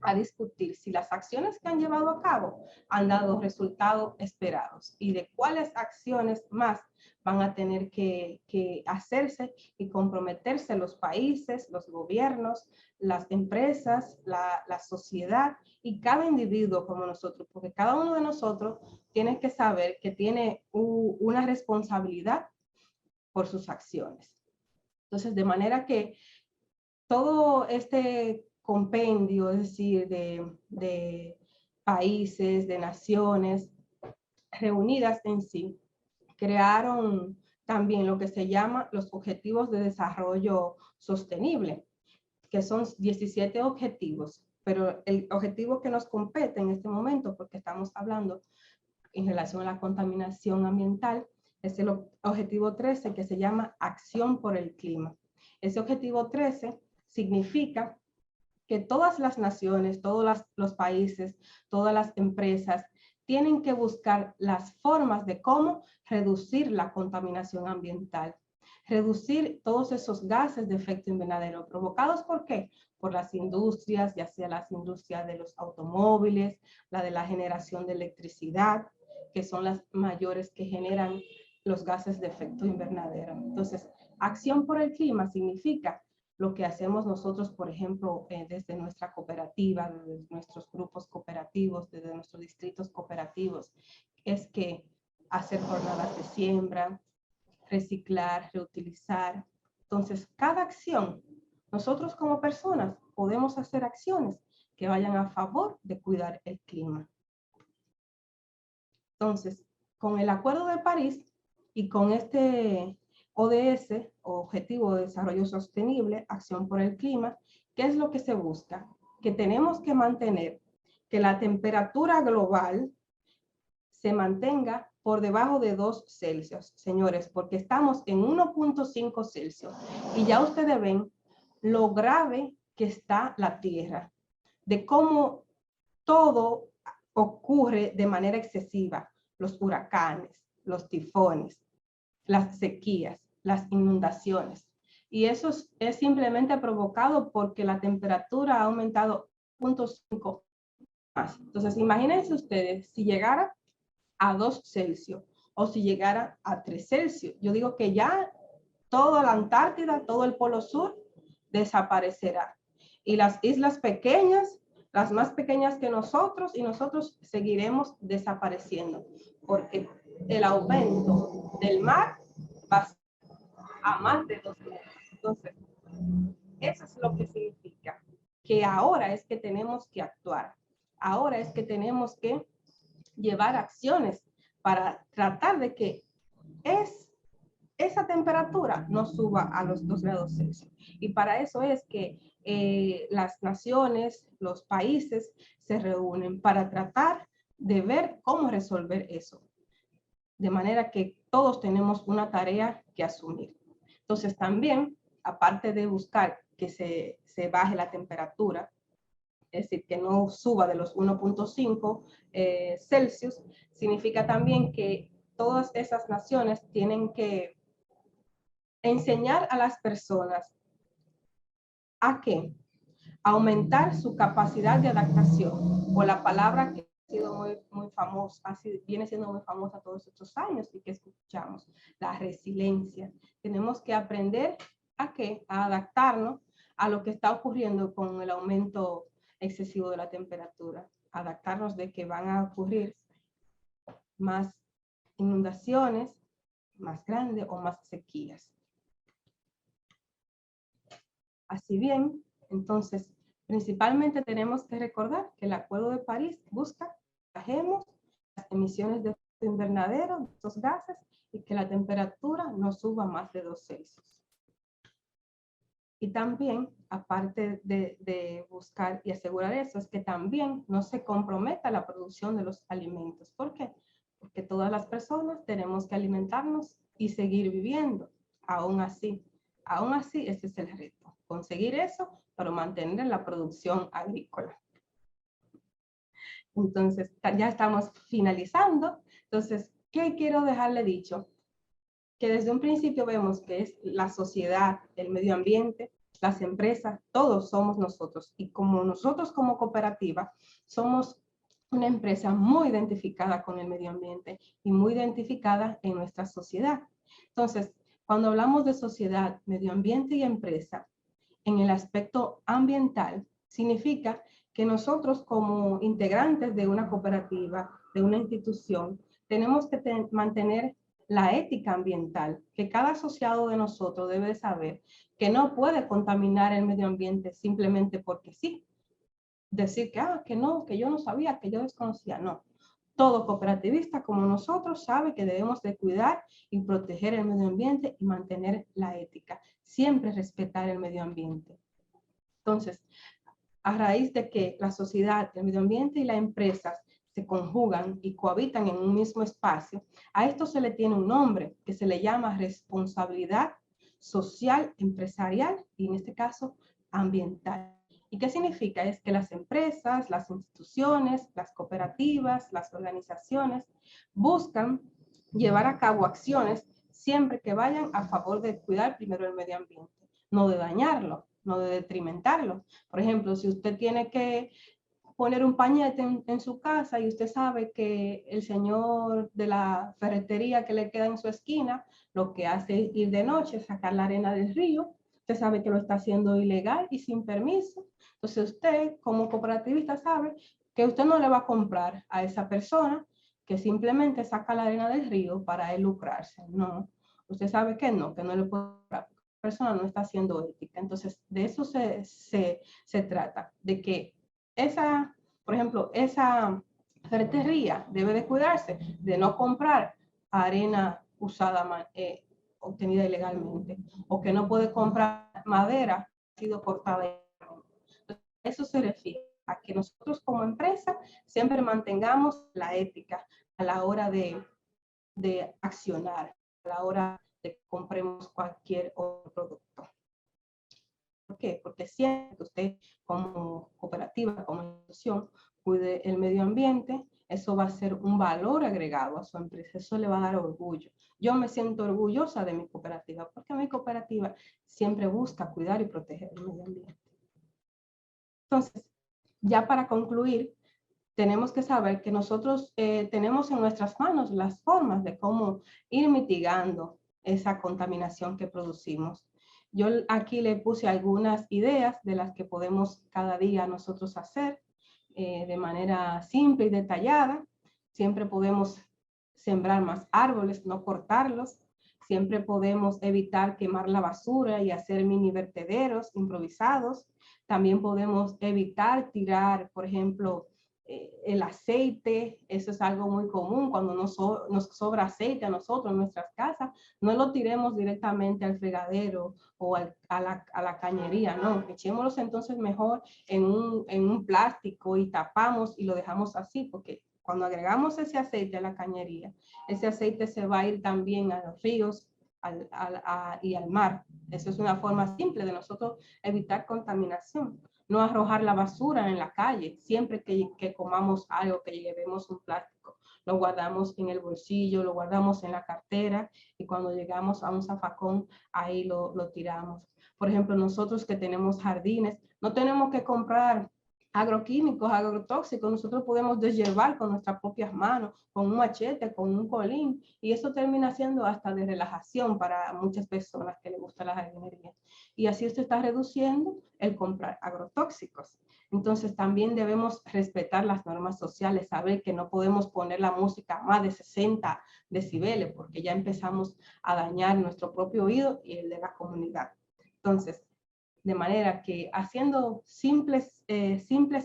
a discutir si las acciones que han llevado a cabo han dado resultados esperados y de cuáles acciones más van a tener que hacerse y comprometerse los países, los gobiernos, las empresas, la sociedad y cada individuo como nosotros, porque cada uno de nosotros tiene que saber que tiene una responsabilidad por sus acciones. Entonces, de manera que todo este compendio, es decir, de países, de naciones reunidas en sí, crearon también lo que se llama los Objetivos de Desarrollo Sostenible, que son 17 objetivos, pero el objetivo que nos compete en este momento, porque estamos hablando en relación a la contaminación ambiental, es el objetivo 13, que se llama Acción por el Clima. Ese objetivo 13 significa que todas las naciones, todos los países, todas las empresas tienen que buscar las formas de cómo reducir la contaminación ambiental, reducir todos esos gases de efecto invernadero provocados, ¿por qué? Por las industrias, ya sea las industrias de los automóviles, la de la generación de electricidad, que son las mayores que generan los gases de efecto invernadero. Entonces, acción por el clima significa lo que hacemos nosotros, por ejemplo, desde nuestra cooperativa, desde nuestros grupos cooperativos, desde nuestros distritos cooperativos, es que hacer jornadas de siembra, reciclar, reutilizar. Entonces, cada acción, nosotros como personas podemos hacer acciones que vayan a favor de cuidar el clima. Entonces, con el Acuerdo de París y con este ODS, Objetivo de Desarrollo Sostenible, Acción por el Clima, ¿qué es lo que se busca? Que tenemos que mantener que la temperatura global se mantenga por debajo de 2 Celsius, señores, porque estamos en 1.5 Celsius. Y ya ustedes ven lo grave que está la Tierra, de cómo todo ocurre de manera excesiva, los huracanes, los tifones, las sequías, las inundaciones. Y eso es simplemente provocado porque la temperatura ha aumentado 0.5 más. Entonces, imagínense ustedes si llegara a 2 Celsius o si llegara a 3 Celsius. Yo digo que ya toda la Antártida, todo el Polo Sur desaparecerá. Y las islas pequeñas, las más pequeñas que nosotros, y nosotros seguiremos desapareciendo porque el aumento del mar va a más de 2 metros. Entonces, eso es lo que significa que ahora es que tenemos que actuar. Ahora es que tenemos que llevar acciones para tratar de que esa temperatura no suba a los 2 grados Celsius. Y para eso es que las naciones, los países se reúnen para tratar de ver cómo resolver eso. De manera que todos tenemos una tarea que asumir. Entonces también, aparte de buscar que se baje la temperatura, es decir, que no suba de los 1.5 Celsius, significa también que todas esas naciones tienen que enseñar a las personas a qué, aumentar su capacidad de adaptación, o la palabra que ha sido muy famosa, viene siendo muy famosa todos estos años y que escuchamos, la resiliencia. Tenemos que aprender a qué, a adaptarnos a lo que está ocurriendo con el aumento excesivo de la temperatura, adaptarnos de que van a ocurrir más inundaciones, más grandes o más sequías. Así bien, entonces, principalmente tenemos que recordar que el Acuerdo de París busca que bajemos las emisiones de efecto invernadero, de estos gases, y que la temperatura no suba más de 2 Celsius. Y también, aparte de buscar y asegurar eso, es que también no se comprometa la producción de los alimentos. ¿Por qué? Porque todas las personas tenemos que alimentarnos y seguir viviendo. Aún así, ese es el reto. Conseguir eso, pero mantener la producción agrícola. Entonces, ya estamos finalizando. Entonces, ¿qué quiero dejarle dicho? Que desde un principio vemos que es la sociedad, el medio ambiente, las empresas, todos somos nosotros. Y como nosotros como cooperativa somos una empresa muy identificada con el medio ambiente y muy identificada en nuestra sociedad. Entonces, cuando hablamos de sociedad, medio ambiente y empresa, en el aspecto ambiental, significa que nosotros como integrantes de una cooperativa, de una institución, tenemos que mantener la ética ambiental, que cada asociado de nosotros debe saber que no puede contaminar el medio ambiente simplemente porque sí. Decir que no, que yo no sabía, que yo desconocía, no. Todo cooperativista como nosotros sabe que debemos de cuidar y proteger el medio ambiente y mantener la ética. Siempre respetar el medio ambiente. Entonces, a raíz de que la sociedad, el medio ambiente y las empresas se conjugan y cohabitan en un mismo espacio, a esto se le tiene un nombre que se le llama responsabilidad social, empresarial y en este caso ambiental. ¿Y qué significa? Es que las empresas, las instituciones, las cooperativas, las organizaciones buscan llevar a cabo acciones siempre que vayan a favor de cuidar primero el medio ambiente, no de dañarlo, no de detrimentarlo. Por ejemplo, si usted tiene que poner un pañete en su casa y usted sabe que el señor de la ferretería que le queda en su esquina lo que hace es ir de noche, sacar la arena del río, usted sabe que lo está haciendo ilegal y sin permiso. Entonces usted como cooperativista sabe que usted no le va a comprar a esa persona que simplemente saca la arena del río para él lucrarse. No, usted sabe que no le puede comprar. La persona no está haciendo ética. Entonces de eso se trata, de que por ejemplo, esa ferretería debe de cuidarse de no comprar arena usada, obtenida ilegalmente, o que no puede comprar madera que ha sido cortada ilegalmente. Eso se refiere a que nosotros como empresa siempre mantengamos la ética a la hora de accionar, a la hora de que compremos cualquier otro producto. ¿Por qué? Porque siempre que usted como cooperativa, como institución, cuide el medio ambiente, eso va a ser un valor agregado a su empresa, eso le va a dar orgullo. Yo me siento orgullosa de mi cooperativa, porque mi cooperativa siempre busca cuidar y proteger el medio ambiente. Entonces, ya para concluir, tenemos que saber que nosotros tenemos en nuestras manos las formas de cómo ir mitigando esa contaminación que producimos. Yo aquí le puse algunas ideas de las que podemos cada día nosotros hacer de manera simple y detallada. Siempre podemos sembrar más árboles, no cortarlos. Siempre podemos evitar quemar la basura y hacer mini vertederos improvisados. También podemos evitar tirar, por ejemplo, el aceite, eso es algo muy común. Cuando nos sobra aceite a nosotros en nuestras casas, no lo tiremos directamente al fregadero o a la cañería, no, echémoslos entonces mejor en un plástico y tapamos y lo dejamos así, porque cuando agregamos ese aceite a la cañería, ese aceite se va a ir también a los ríos y al mar. Eso es una forma simple de nosotros evitar contaminación. No arrojar la basura en la calle. Siempre que comamos algo, que llevemos un plástico, lo guardamos en el bolsillo, lo guardamos en la cartera y cuando llegamos a un zafacón, ahí lo tiramos. Por ejemplo, nosotros que tenemos jardines, no tenemos que comprar agroquímicos, agrotóxicos, nosotros podemos deshiervar con nuestras propias manos, con un machete, con un colín, y eso termina siendo hasta de relajación para muchas personas que les gusta la jardinería. Y así usted está reduciendo el comprar agrotóxicos. Entonces también debemos respetar las normas sociales, saber que no podemos poner la música a más de 60 decibeles, porque ya empezamos a dañar nuestro propio oído y el de la comunidad. Entonces, de manera que haciendo simples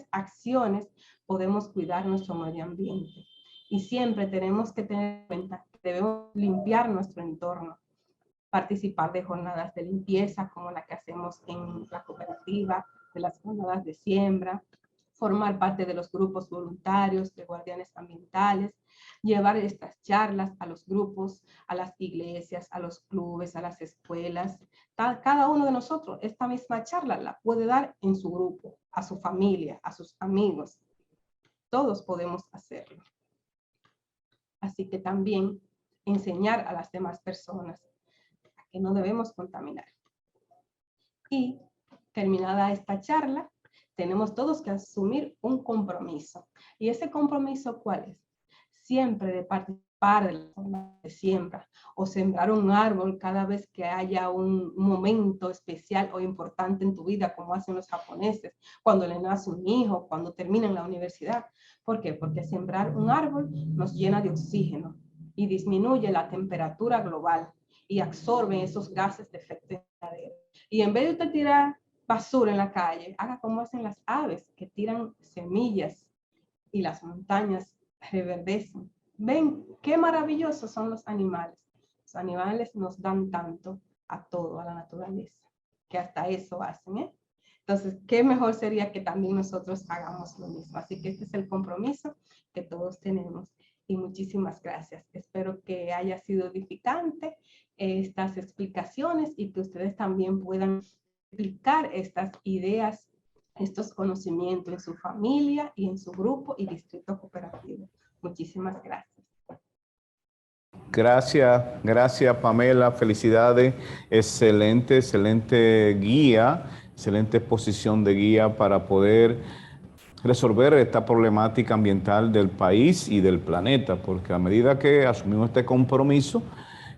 acciones podemos cuidar nuestro medio ambiente. Y siempre tenemos que tener en cuenta que debemos limpiar nuestro entorno, participar de jornadas de limpieza como la que hacemos en la cooperativa, de las jornadas de siembra, formar parte de los grupos voluntarios de guardianes ambientales, llevar estas charlas a los grupos, a las iglesias, a los clubes, a las escuelas. Cada uno de nosotros esta misma charla la puede dar en su grupo, a su familia, a sus amigos. Todos podemos hacerlo. Así que también enseñar a las demás personas que no debemos contaminar. Y terminada esta charla, tenemos todos que asumir un compromiso. ¿Y ese compromiso cuál es? Siempre de participar de la jornada de siembra o sembrar un árbol cada vez que haya un momento especial o importante en tu vida, como hacen los japoneses, cuando le nace un hijo, cuando terminan la universidad. ¿Por qué? Porque sembrar un árbol nos llena de oxígeno y disminuye la temperatura global y absorben esos gases de efecto invernadero. Y en vez de usted tirar basura en la calle, haga como hacen las aves, que tiran semillas y las montañas reverdecen. Ven qué maravillosos son los animales. Los animales nos dan tanto a todo, a la naturaleza, que hasta eso hacen, ¿eh? Entonces, qué mejor sería que también nosotros hagamos lo mismo. Así que este es el compromiso que todos tenemos. Y muchísimas gracias. Espero que haya sido edificante estas explicaciones y que ustedes también puedan aplicar estas ideas, estos conocimientos en su familia y en su grupo y distrito cooperativo. Muchísimas gracias. Gracias Pamela, felicidades, excelente guía, excelente exposición de guía para poder resolver esta problemática ambiental del país y del planeta, porque a medida que asumimos este compromiso,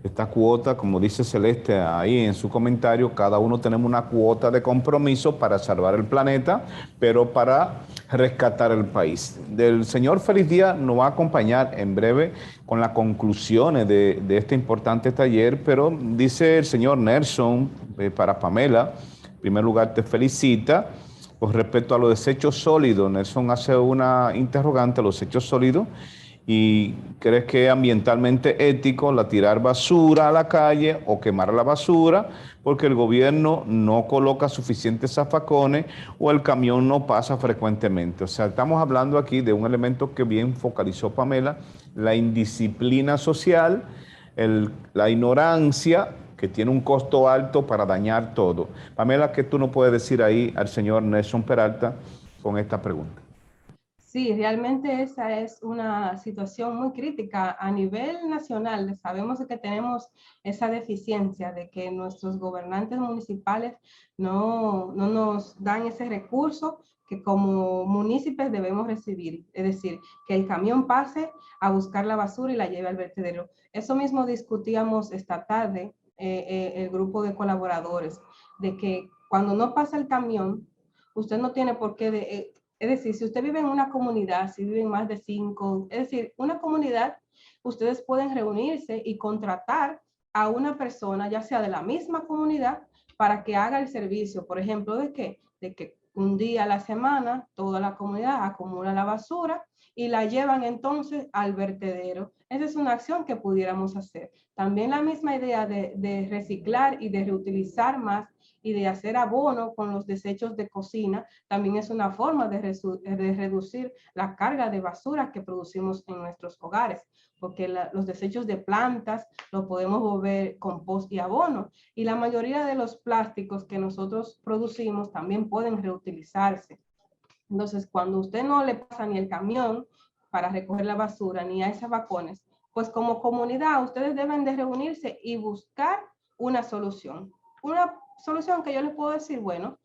esta cuota, como dice Celeste ahí en su comentario, cada uno tenemos una cuota de compromiso para salvar el planeta, pero para rescatar el país. El señor Félix Díaz nos va a acompañar en breve con las conclusiones de este importante taller, pero dice el señor Nelson, para Pamela, en primer lugar te felicita. Con respecto a los desechos sólidos, Nelson hace una interrogante a los desechos sólidos y crees que es ambientalmente ético la tirar basura a la calle o quemar la basura porque el gobierno no coloca suficientes zafacones o el camión no pasa frecuentemente. O sea, estamos hablando aquí de un elemento que bien focalizó Pamela, la indisciplina social, la ignorancia, que tiene un costo alto para dañar todo. Pamela, ¿qué tú nos puedes decir ahí al señor Nelson Peralta con esta pregunta? Sí, realmente esa es una situación muy crítica a nivel nacional. Sabemos que tenemos esa deficiencia de que nuestros gobernantes municipales no nos dan ese recurso que como municipios debemos recibir. Es decir, que el camión pase a buscar la basura y la lleve al vertedero. Eso mismo discutíamos esta tarde, el grupo de colaboradores, de que cuando no pasa el camión, usted no tiene por qué... es decir, si usted vive en una comunidad, si viven más de 5, es decir, una comunidad, ustedes pueden reunirse y contratar a una persona, ya sea de la misma comunidad, para que haga el servicio. Por ejemplo, ¿de qué? De que un día a la semana, toda la comunidad acumula la basura y la llevan entonces al vertedero. Esa es una acción que pudiéramos hacer. También la misma idea de reciclar y de reutilizar más y de hacer abono con los desechos de cocina, también es una forma de reducir la carga de basura que producimos en nuestros hogares, porque los desechos de plantas los podemos volver compost y abono. Y la mayoría de los plásticos que nosotros producimos también pueden reutilizarse. Entonces, cuando usted no le pasa ni el camión para recoger la basura, ni a esos vacones, pues como comunidad ustedes deben de reunirse y buscar una solución. Una solución que yo les puedo decir, bueno,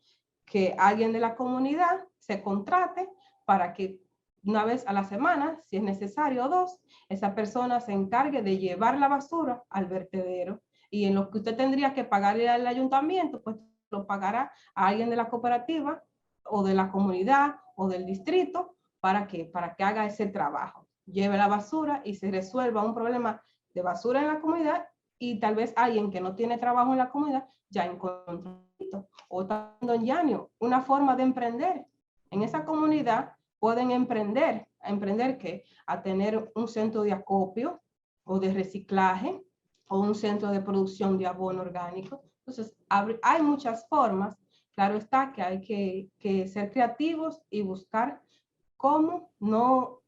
que alguien de la comunidad se contrate para que una vez a la semana, si es necesario, o dos, esa persona se encargue de llevar la basura al vertedero, y en lo que usted tendría que pagarle al ayuntamiento, pues lo pagará a alguien de la cooperativa o de la comunidad o del distrito. ¿Para qué? Para que haga ese trabajo, lleve la basura y se resuelva un problema de basura en la comunidad, y tal vez alguien que no tiene trabajo en la comunidad ya encontró. O Don Yanio, una forma de emprender. En esa comunidad pueden emprender. ¿Emprender qué? A tener un centro de acopio o de reciclaje o un centro de producción de abono orgánico. Entonces, hay muchas formas. Claro está que hay que ser creativos y buscar cómo no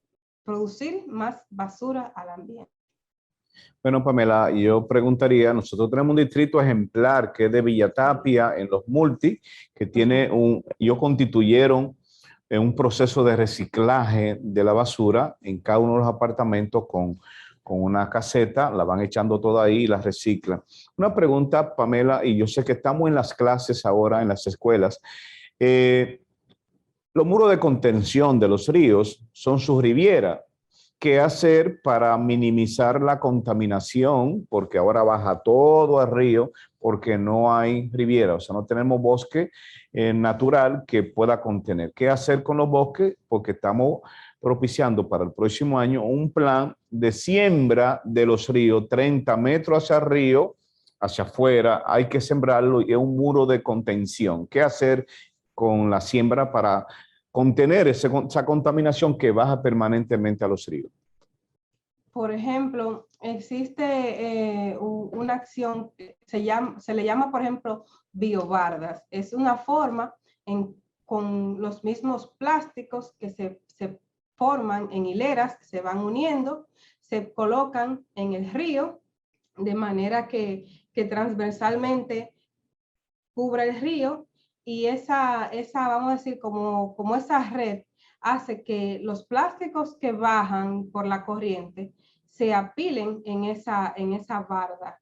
producir más basura al ambiente. Bueno, Pamela, yo preguntaría, nosotros tenemos un distrito ejemplar que es de Villatapia en los multi, que tiene ellos constituyeron un proceso de reciclaje de la basura en cada uno de los apartamentos con una caseta, la van echando toda ahí y la reciclan. Una pregunta, Pamela, y yo sé que estamos en las clases ahora, en las escuelas. Los muros de contención de los ríos son sus rivieras. ¿Qué hacer para minimizar la contaminación? Porque ahora baja todo al río porque no hay riviera, o sea, no tenemos bosque natural que pueda contener. ¿Qué hacer con los bosques? Porque estamos propiciando para el próximo año un plan de siembra de los ríos, 30 metros hacia el río, hacia afuera, hay que sembrarlo y es un muro de contención. ¿Qué hacer con la siembra para contener esa contaminación que baja permanentemente a los ríos? Por ejemplo, existe una acción, se le llama, por ejemplo, biobardas. Es una forma con los mismos plásticos que se forman en hileras, se van uniendo, se colocan en el río, de manera que transversalmente cubre el río, y esa vamos a decir, como esa red hace que los plásticos que bajan por la corriente se apilen en esa barda.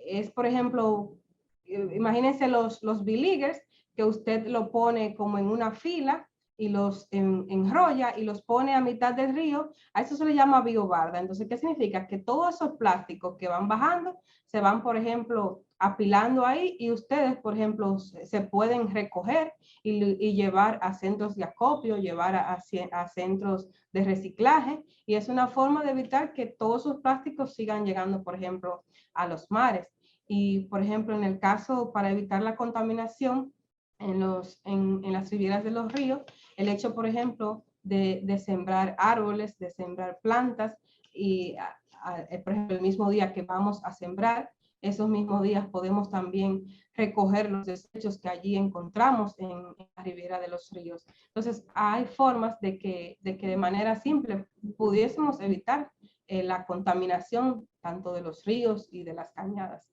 Es, por ejemplo, imagínense los beleaguers, que usted lo pone como en una fila y los enrolla y los pone a mitad del río. A eso se le llama biobarda. Entonces, ¿qué significa? Que todos esos plásticos que van bajando se van, por ejemplo, apilando ahí, y ustedes, por ejemplo, se pueden recoger y llevar a centros de acopio, llevar a centros de reciclaje, y es una forma de evitar que todos esos plásticos sigan llegando, por ejemplo, a los mares. Y, por ejemplo, en el caso, para evitar la contaminación en las rivieras de los ríos, el hecho, por ejemplo, de sembrar árboles, de sembrar plantas, y, por ejemplo, el mismo día que vamos a sembrar, esos mismos días podemos también recoger los desechos que allí encontramos en la ribera de los ríos. Entonces, hay formas de que de manera simple pudiésemos evitar la contaminación tanto de los ríos y de las cañadas.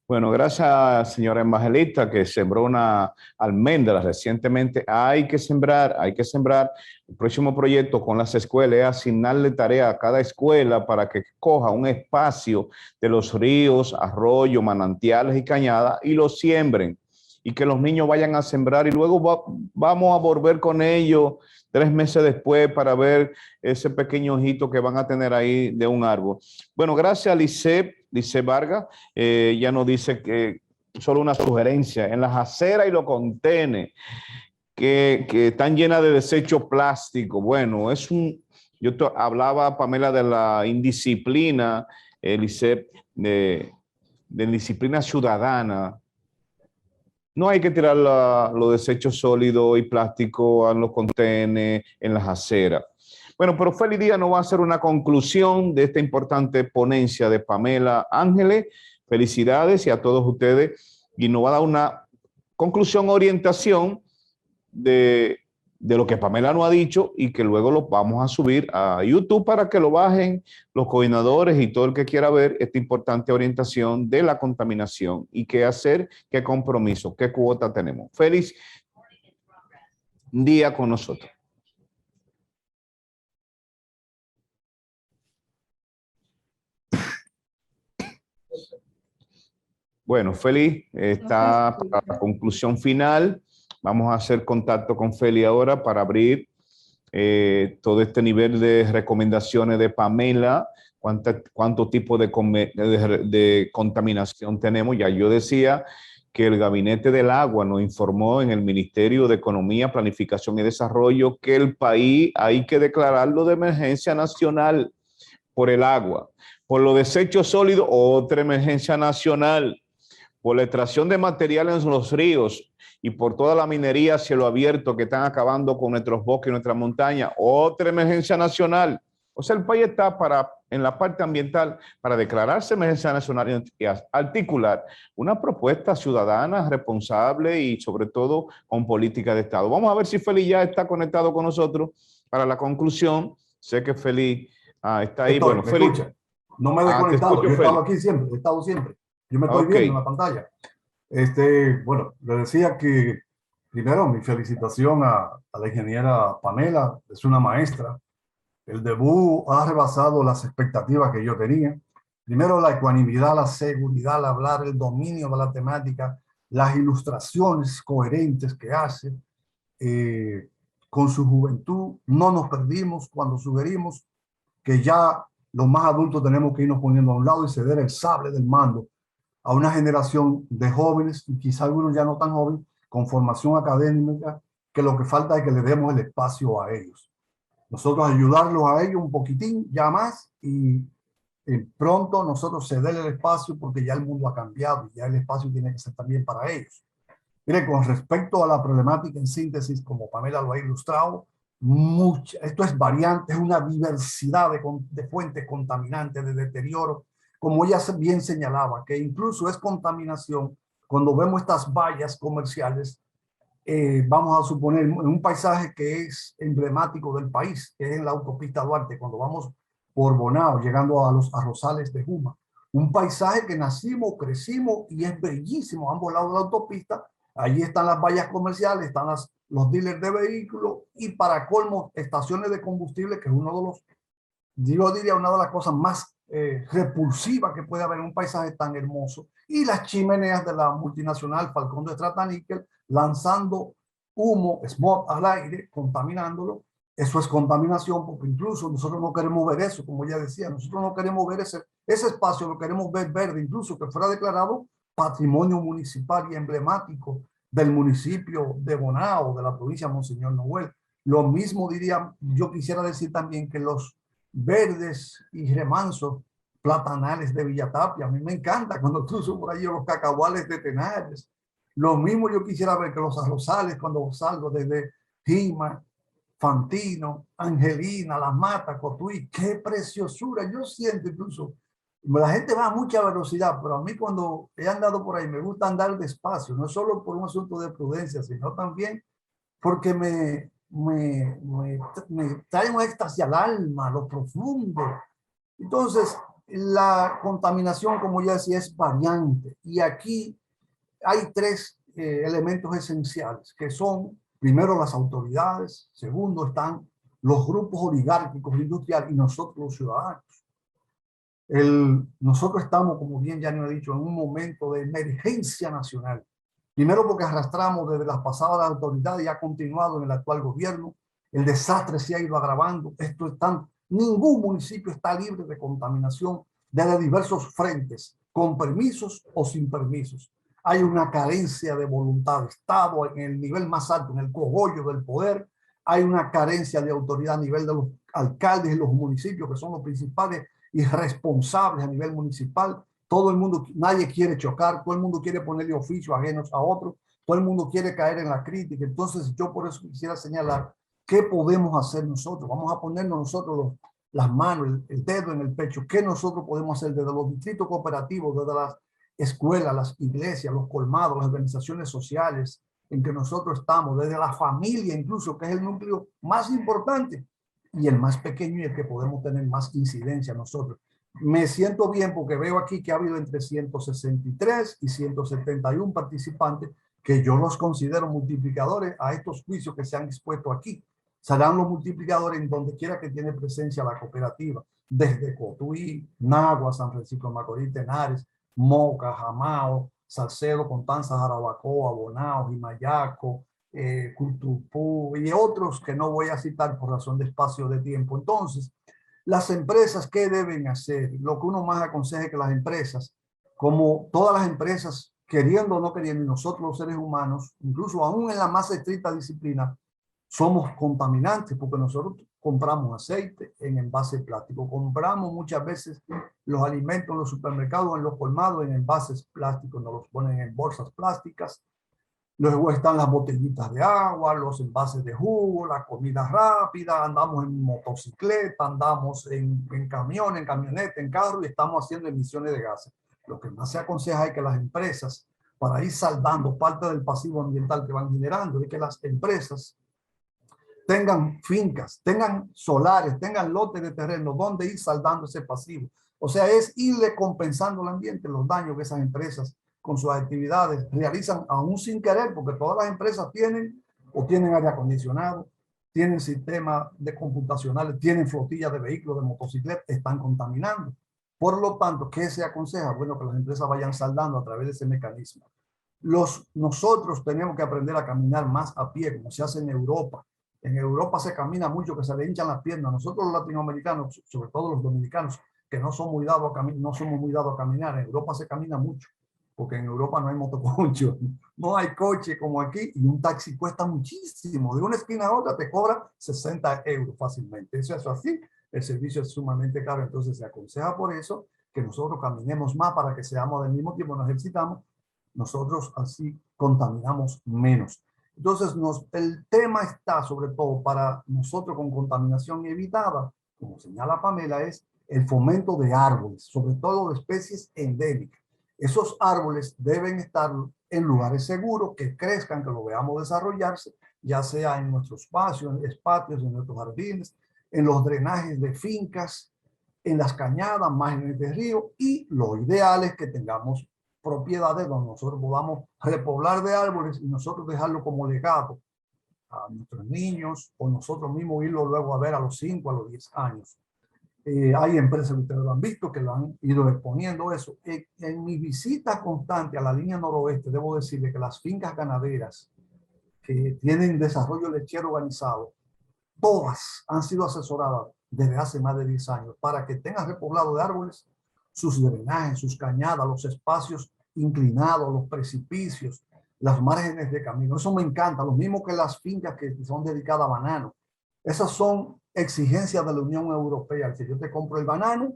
Bueno, gracias, señora Evangelista, que sembró una almendra recientemente. Hay que sembrar, hay que sembrar. El próximo proyecto con las escuelas es asignarle tarea a cada escuela para que coja un espacio de los ríos, arroyos, manantiales y cañadas y los siembren. Y que los niños vayan a sembrar y luego vamos a volver con ellos 3 meses después para ver ese pequeño ojito que van a tener ahí de un árbol. Bueno, gracias a Lice Vargas. Ya nos dice que solo una sugerencia, en las aceras y los contenes que están llenas de desecho plástico. Bueno, yo hablaba, Pamela, de la indisciplina, Lice, de indisciplina ciudadana, No hay que tirar los desechos sólidos y plásticos a los contenedores, en las aceras. Bueno, pero Félix Díaz nos va a hacer una conclusión de esta importante ponencia de Pamela Ángeles. Felicidades y a todos ustedes. Y nos va a dar una conclusión, orientación de lo que Pamela nos ha dicho y que luego lo vamos a subir a YouTube para que lo bajen los coordinadores y todo el que quiera ver esta importante orientación de la contaminación y qué hacer, qué compromiso, qué cuota tenemos. Félix Díaz con nosotros. Bueno, Félix está para la conclusión final. Vamos a hacer contacto con Félix ahora para abrir todo este nivel de recomendaciones de Pamela, cuánto tipo de contaminación tenemos. Ya yo decía que el Gabinete del Agua nos informó en el Ministerio de Economía, Planificación y Desarrollo que el país hay que declararlo de emergencia nacional por el agua, por los desechos sólidos, otra emergencia nacional, por la extracción de materiales en los ríos y por toda la minería a cielo abierto que están acabando con nuestros bosques y nuestras montañas, otra emergencia nacional. O sea, el país está en la parte ambiental para declararse emergencia nacional y articular una propuesta ciudadana, responsable y sobre todo con política de Estado. Vamos a ver si Félix ya está conectado con nosotros para la conclusión. Sé que Félix está ahí. Estoy, bueno, Félix. escucha. No me he desconectado, escucho, yo he estado Félix. aquí siempre, he estado siempre. Yo me estoy viendo en la pantalla. Bueno, le decía que primero mi felicitación a la ingeniera Pamela, es una maestra. El debut ha rebasado las expectativas que yo tenía. Primero la ecuanimidad, la seguridad al hablar, el dominio de la temática, las ilustraciones coherentes que hace. Con su juventud no nos perdimos cuando sugerimos que ya los más adultos tenemos que irnos poniendo a un lado y ceder el sable del mando a una generación de jóvenes, y quizá algunos ya no tan jóvenes, con formación académica, que lo que falta es que le demos el espacio a ellos. Nosotros ayudarlos a ellos un poquitín, ya más, y pronto nosotros ceder el espacio porque ya el mundo ha cambiado y ya el espacio tiene que ser también para ellos. Mire, con respecto a la problemática en síntesis, como Pamela lo ha ilustrado, esto es variante, es una diversidad de fuentes contaminantes, de deterioro, como ella bien señalaba, que incluso es contaminación cuando vemos estas vallas comerciales, vamos a suponer, en un paisaje que es emblemático del país, que es en la autopista Duarte, cuando vamos por Bonao, llegando a los arrozales de Juma. Un paisaje que nacimos, crecimos y es bellísimo a ambos lados de la autopista. Allí están las vallas comerciales, están los dealers de vehículos y para colmo estaciones de combustible, que es uno de los, yo diría, una de las cosas más repulsivas que puede haber en un paisaje tan hermoso. Y las chimeneas de la multinacional Falcón de Estrata Níquel lanzando humo, smog al aire, contaminándolo. Eso es contaminación porque incluso nosotros no queremos ver eso, como ya decía, nosotros no queremos ver ese espacio, lo queremos ver verde, incluso que fuera declarado patrimonio municipal y emblemático del municipio de Bonao, de la provincia de Monseñor Noel. Lo mismo diría, yo quisiera decir también que los verdes y remansos platanales de Villatapia, a mí me encanta cuando cruzo por allí los cacahuales de Tenares. Lo mismo yo quisiera ver que los arrozales cuando salgo desde Jima, Fantino, Angelina, Las Matas, Cotuí, qué preciosura. Yo siento incluso, la gente va a mucha velocidad, pero a mí cuando he andado por ahí me gusta andar despacio, no solo por un asunto de prudencia, sino también porque me trae un éxtasis al alma, lo profundo. Entonces, la contaminación, como ya decía, es variante. Y aquí hay tres elementos esenciales, que son, primero, las autoridades, segundo, están los grupos oligárquicos industriales y nosotros los ciudadanos. Nosotros estamos, como bien ya me he dicho, en un momento de emergencia nacional. Primero porque arrastramos desde las pasadas autoridades y ha continuado en el actual gobierno. El desastre se ha ido agravando. Ningún municipio está libre de contaminación desde diversos frentes, con permisos o sin permisos. Hay una carencia de voluntad de Estado en el nivel más alto, en el cogollo del poder. Hay una carencia de autoridad a nivel de los alcaldes y los municipios, que son los principales y responsables a nivel municipal. Todo el mundo, nadie quiere chocar, todo el mundo quiere ponerle oficio ajenos a otros, todo el mundo quiere caer en la crítica. Entonces yo por eso quisiera señalar qué podemos hacer nosotros. Vamos a ponernos nosotros las manos, el dedo en el pecho. ¿Qué nosotros podemos hacer desde los distritos cooperativos, desde las escuelas, las iglesias, los colmados, las organizaciones sociales en que nosotros estamos, desde la familia incluso, que es el núcleo más importante y el más pequeño y el que podemos tener más incidencia nosotros? Me siento bien porque veo aquí que ha habido entre 163 y 171 participantes que yo los considero multiplicadores a estos juicios que se han expuesto aquí. Serán los multiplicadores en donde quiera que tiene presencia la cooperativa, desde Cotuí, Nagua, San Francisco de Macorís, Tenares, Moca, Jamao, Salcedo, Constanza, Jarabacoa, Bonao, Jimayaco, Cultupú y otros que no voy a citar por razón de espacio de tiempo. Entonces, las empresas, ¿qué deben hacer? Lo que uno más aconseja es que las empresas, como todas las empresas, queriendo o no queriendo, y nosotros los seres humanos, incluso aún en la más estricta disciplina, somos contaminantes porque nosotros compramos aceite en envase plástico, compramos muchas veces los alimentos en los supermercados, en los colmados, en envases plásticos, nos los ponen en bolsas plásticas. Luego están las botellitas de agua, los envases de jugo, la comida rápida, andamos en motocicleta, andamos en camión, en camioneta, en carro y estamos haciendo emisiones de gases. Lo que más se aconseja es que las empresas, para ir saldando parte del pasivo ambiental que van generando, es que las empresas tengan fincas, tengan solares, tengan lotes de terreno donde ir saldando ese pasivo. O sea, es irle compensando al ambiente los daños que esas empresas con sus actividades realizan aún sin querer, porque todas las empresas tienen aire acondicionado, tienen sistemas de computacionales, tienen flotillas de vehículos, de motocicletas, están contaminando. Por lo tanto, ¿qué se aconseja? Bueno, que las empresas vayan saldando a través de ese mecanismo. Nosotros tenemos que aprender a caminar más a pie, como se hace en Europa. En Europa se camina mucho, que se le hinchan las piernas. Nosotros los latinoamericanos, sobre todo los dominicanos, que no somos muy dados a caminar, en Europa se camina mucho, porque en Europa no hay motoconcho, no hay coche como aquí, y un taxi cuesta muchísimo. De una esquina a otra te cobra 60 euros fácilmente. Eso es así, el servicio es sumamente caro. Entonces se aconseja por eso que nosotros caminemos más para que seamos del mismo tiempo, nos ejercitamos, nosotros así contaminamos menos. Entonces, el tema está sobre todo para nosotros con contaminación evitada, como señala Pamela, es el fomento de árboles, sobre todo de especies endémicas. Esos árboles deben estar en lugares seguros, que crezcan, que lo veamos desarrollarse, ya sea en nuestros espacios, en nuestros jardines, en los drenajes de fincas, en las cañadas, márgenes de río, y lo ideal es que tengamos propiedades donde nosotros podamos repoblar de árboles y nosotros dejarlo como legado a nuestros niños o nosotros mismos irlo luego a ver a los 5, a los 10 años. Hay empresas que ustedes lo han visto que lo han ido exponiendo eso. En mi visita constante a la línea noroeste, debo decirle que las fincas ganaderas que tienen desarrollo lechero organizado, todas han sido asesoradas desde hace más de 10 años para que tengan repoblado de árboles sus drenajes, sus cañadas, los espacios inclinados, los precipicios, las márgenes de camino. Eso me encanta, lo mismo que las fincas que son dedicadas a banano. Esas son exigencias de la Unión Europea. Si yo te compro el banano,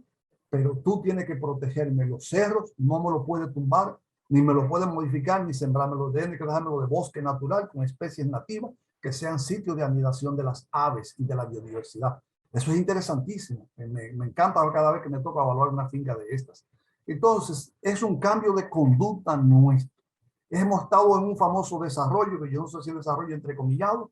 pero tú tienes que protegerme los cerros, no me lo puedes tumbar, ni me lo puedes modificar, ni sembrármelo, tienes que dejármelo de bosque natural con especies nativas que sean sitios de anidación de las aves y de la biodiversidad. Eso es interesantísimo. Me encanta cada vez que me toca evaluar una finca de estas. Entonces, es un cambio de conducta nuestro. Hemos estado en un famoso desarrollo, que yo no sé si desarrollo entrecomillado,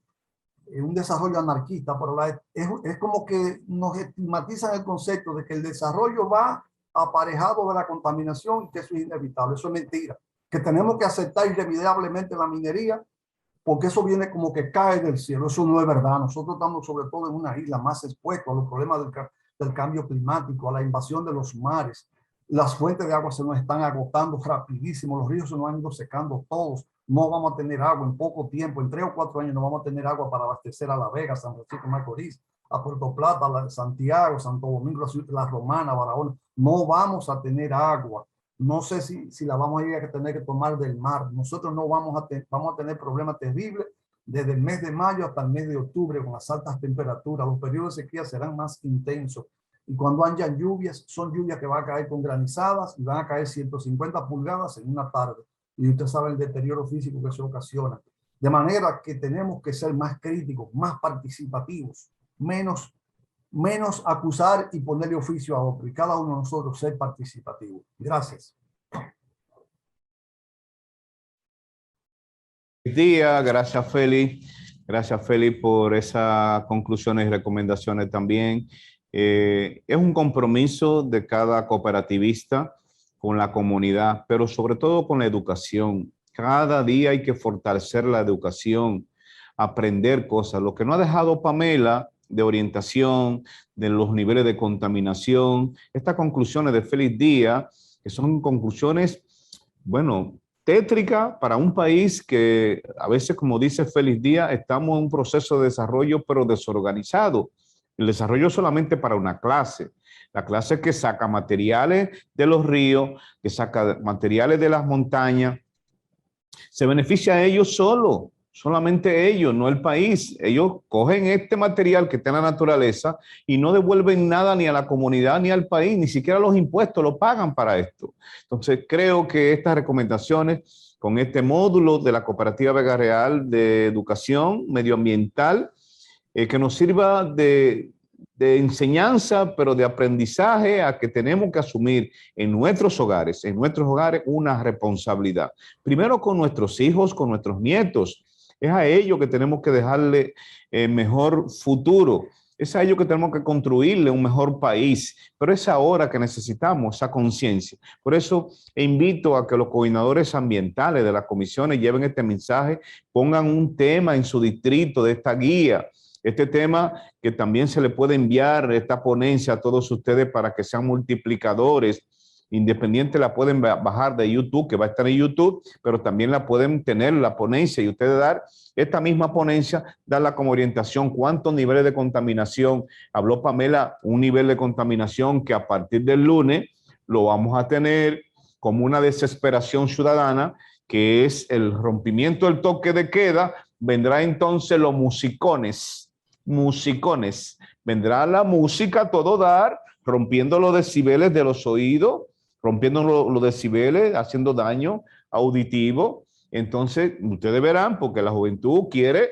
un desarrollo anarquista, pero es como que nos estigmatizan el concepto de que el desarrollo va aparejado de la contaminación y que eso es inevitable. Eso es mentira. Que tenemos que aceptar irremediablemente la minería, porque eso viene como que cae del cielo. Eso no es verdad. Nosotros estamos sobre todo en una isla más expuestos a los problemas del cambio climático, a la invasión de los mares. Las fuentes de agua se nos están agotando rapidísimo, los ríos se nos han ido secando todos. No vamos a tener agua en poco tiempo, en 3 o 4 años no vamos a tener agua para abastecer a La Vega, San Francisco de Macorís, a Puerto Plata, a Santiago, Santo Domingo, la Romana, Barahona. No vamos a tener agua. No sé si la vamos a ir a tener que tomar del mar. Nosotros no vamos a tener problemas terribles desde el mes de mayo hasta el mes de octubre con las altas temperaturas. Los periodos de sequía serán más intensos. Y cuando hayan lluvias, son lluvias que van a caer con granizadas y van a caer 150 pulgadas en una tarde. y usted sabe el deterioro físico que se ocasiona. De manera que tenemos que ser más críticos, más participativos, menos acusar y ponerle oficio a otro, y cada uno de nosotros ser participativo. Gracias. Gracias Félix por esas conclusiones y recomendaciones también. Es un compromiso de cada cooperativista con la comunidad, pero sobre todo con la educación. Cada día hay que fortalecer la educación, aprender cosas. Lo que no ha dejado Pamela de orientación, de los niveles de contaminación, estas conclusiones de Félix Díaz, que son conclusiones, bueno, tétrica para un país que a veces, como dice Félix Díaz, estamos en un proceso de desarrollo pero desorganizado. El desarrollo es solamente para una clase. La clase que saca materiales de los ríos, que saca materiales de las montañas, se beneficia a ellos solo, solamente ellos, no el país. Ellos cogen este material que está en la naturaleza y no devuelven nada ni a la comunidad ni al país, ni siquiera los impuestos lo pagan para esto. Entonces creo que estas recomendaciones con este módulo de la Cooperativa Vega Real de Educación Medioambiental, que nos sirva de enseñanza, pero de aprendizaje a que tenemos que asumir en nuestros hogares una responsabilidad. Primero con nuestros hijos, con nuestros nietos. Es a ellos que tenemos que dejarle mejor futuro. Es a ellos que tenemos que construirle un mejor país. Pero es ahora que necesitamos esa conciencia. Por eso invito a que los coordinadores ambientales de las comisiones lleven este mensaje, pongan un tema en su distrito de esta guía. Este tema que también se le puede enviar esta ponencia a todos ustedes para que sean multiplicadores. Independiente la pueden bajar de YouTube, que va a estar en YouTube, pero también la pueden tener la ponencia y ustedes dar esta misma ponencia, darla como orientación. ¿Cuántos niveles de contaminación? Habló Pamela, un nivel de contaminación que a partir del lunes lo vamos a tener como una desesperación ciudadana, que es el rompimiento del toque de queda. Vendrá entonces los musicones, vendrá la música a todo dar, rompiendo los decibeles de los oídos, rompiendo los decibeles, haciendo daño auditivo. Entonces, ustedes verán, porque la juventud quiere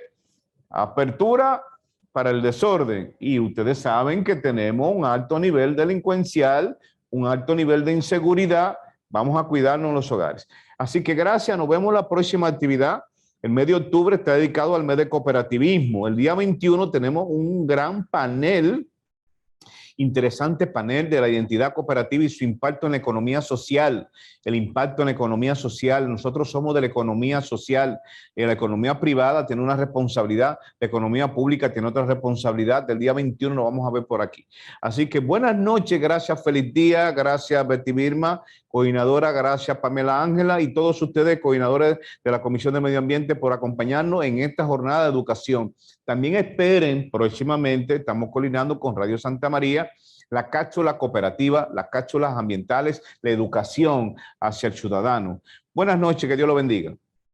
apertura para el desorden, y ustedes saben que tenemos un alto nivel delincuencial, un alto nivel de inseguridad. Vamos a cuidarnos en los hogares. Así que gracias, nos vemos en la próxima actividad. El mes de octubre está dedicado al mes de cooperativismo. El día 21 tenemos un gran panel, interesante panel de la identidad cooperativa y su impacto en la economía social. El impacto en la economía social. Nosotros somos de la economía social. La economía privada tiene una responsabilidad, la economía pública tiene otra responsabilidad. Del día 21 lo vamos a ver por aquí. Así que buenas noches, gracias Feliz Día, gracias Betty Birma, coordinadora, gracias Pamela Ángela y todos ustedes, coordinadores de la Comisión de Medio Ambiente, por acompañarnos en esta jornada de educación. También esperen próximamente, estamos coordinando con Radio Santa María, la cápsula cooperativa, las cápsulas ambientales, la educación hacia el ciudadano. Buenas noches, que Dios lo bendiga.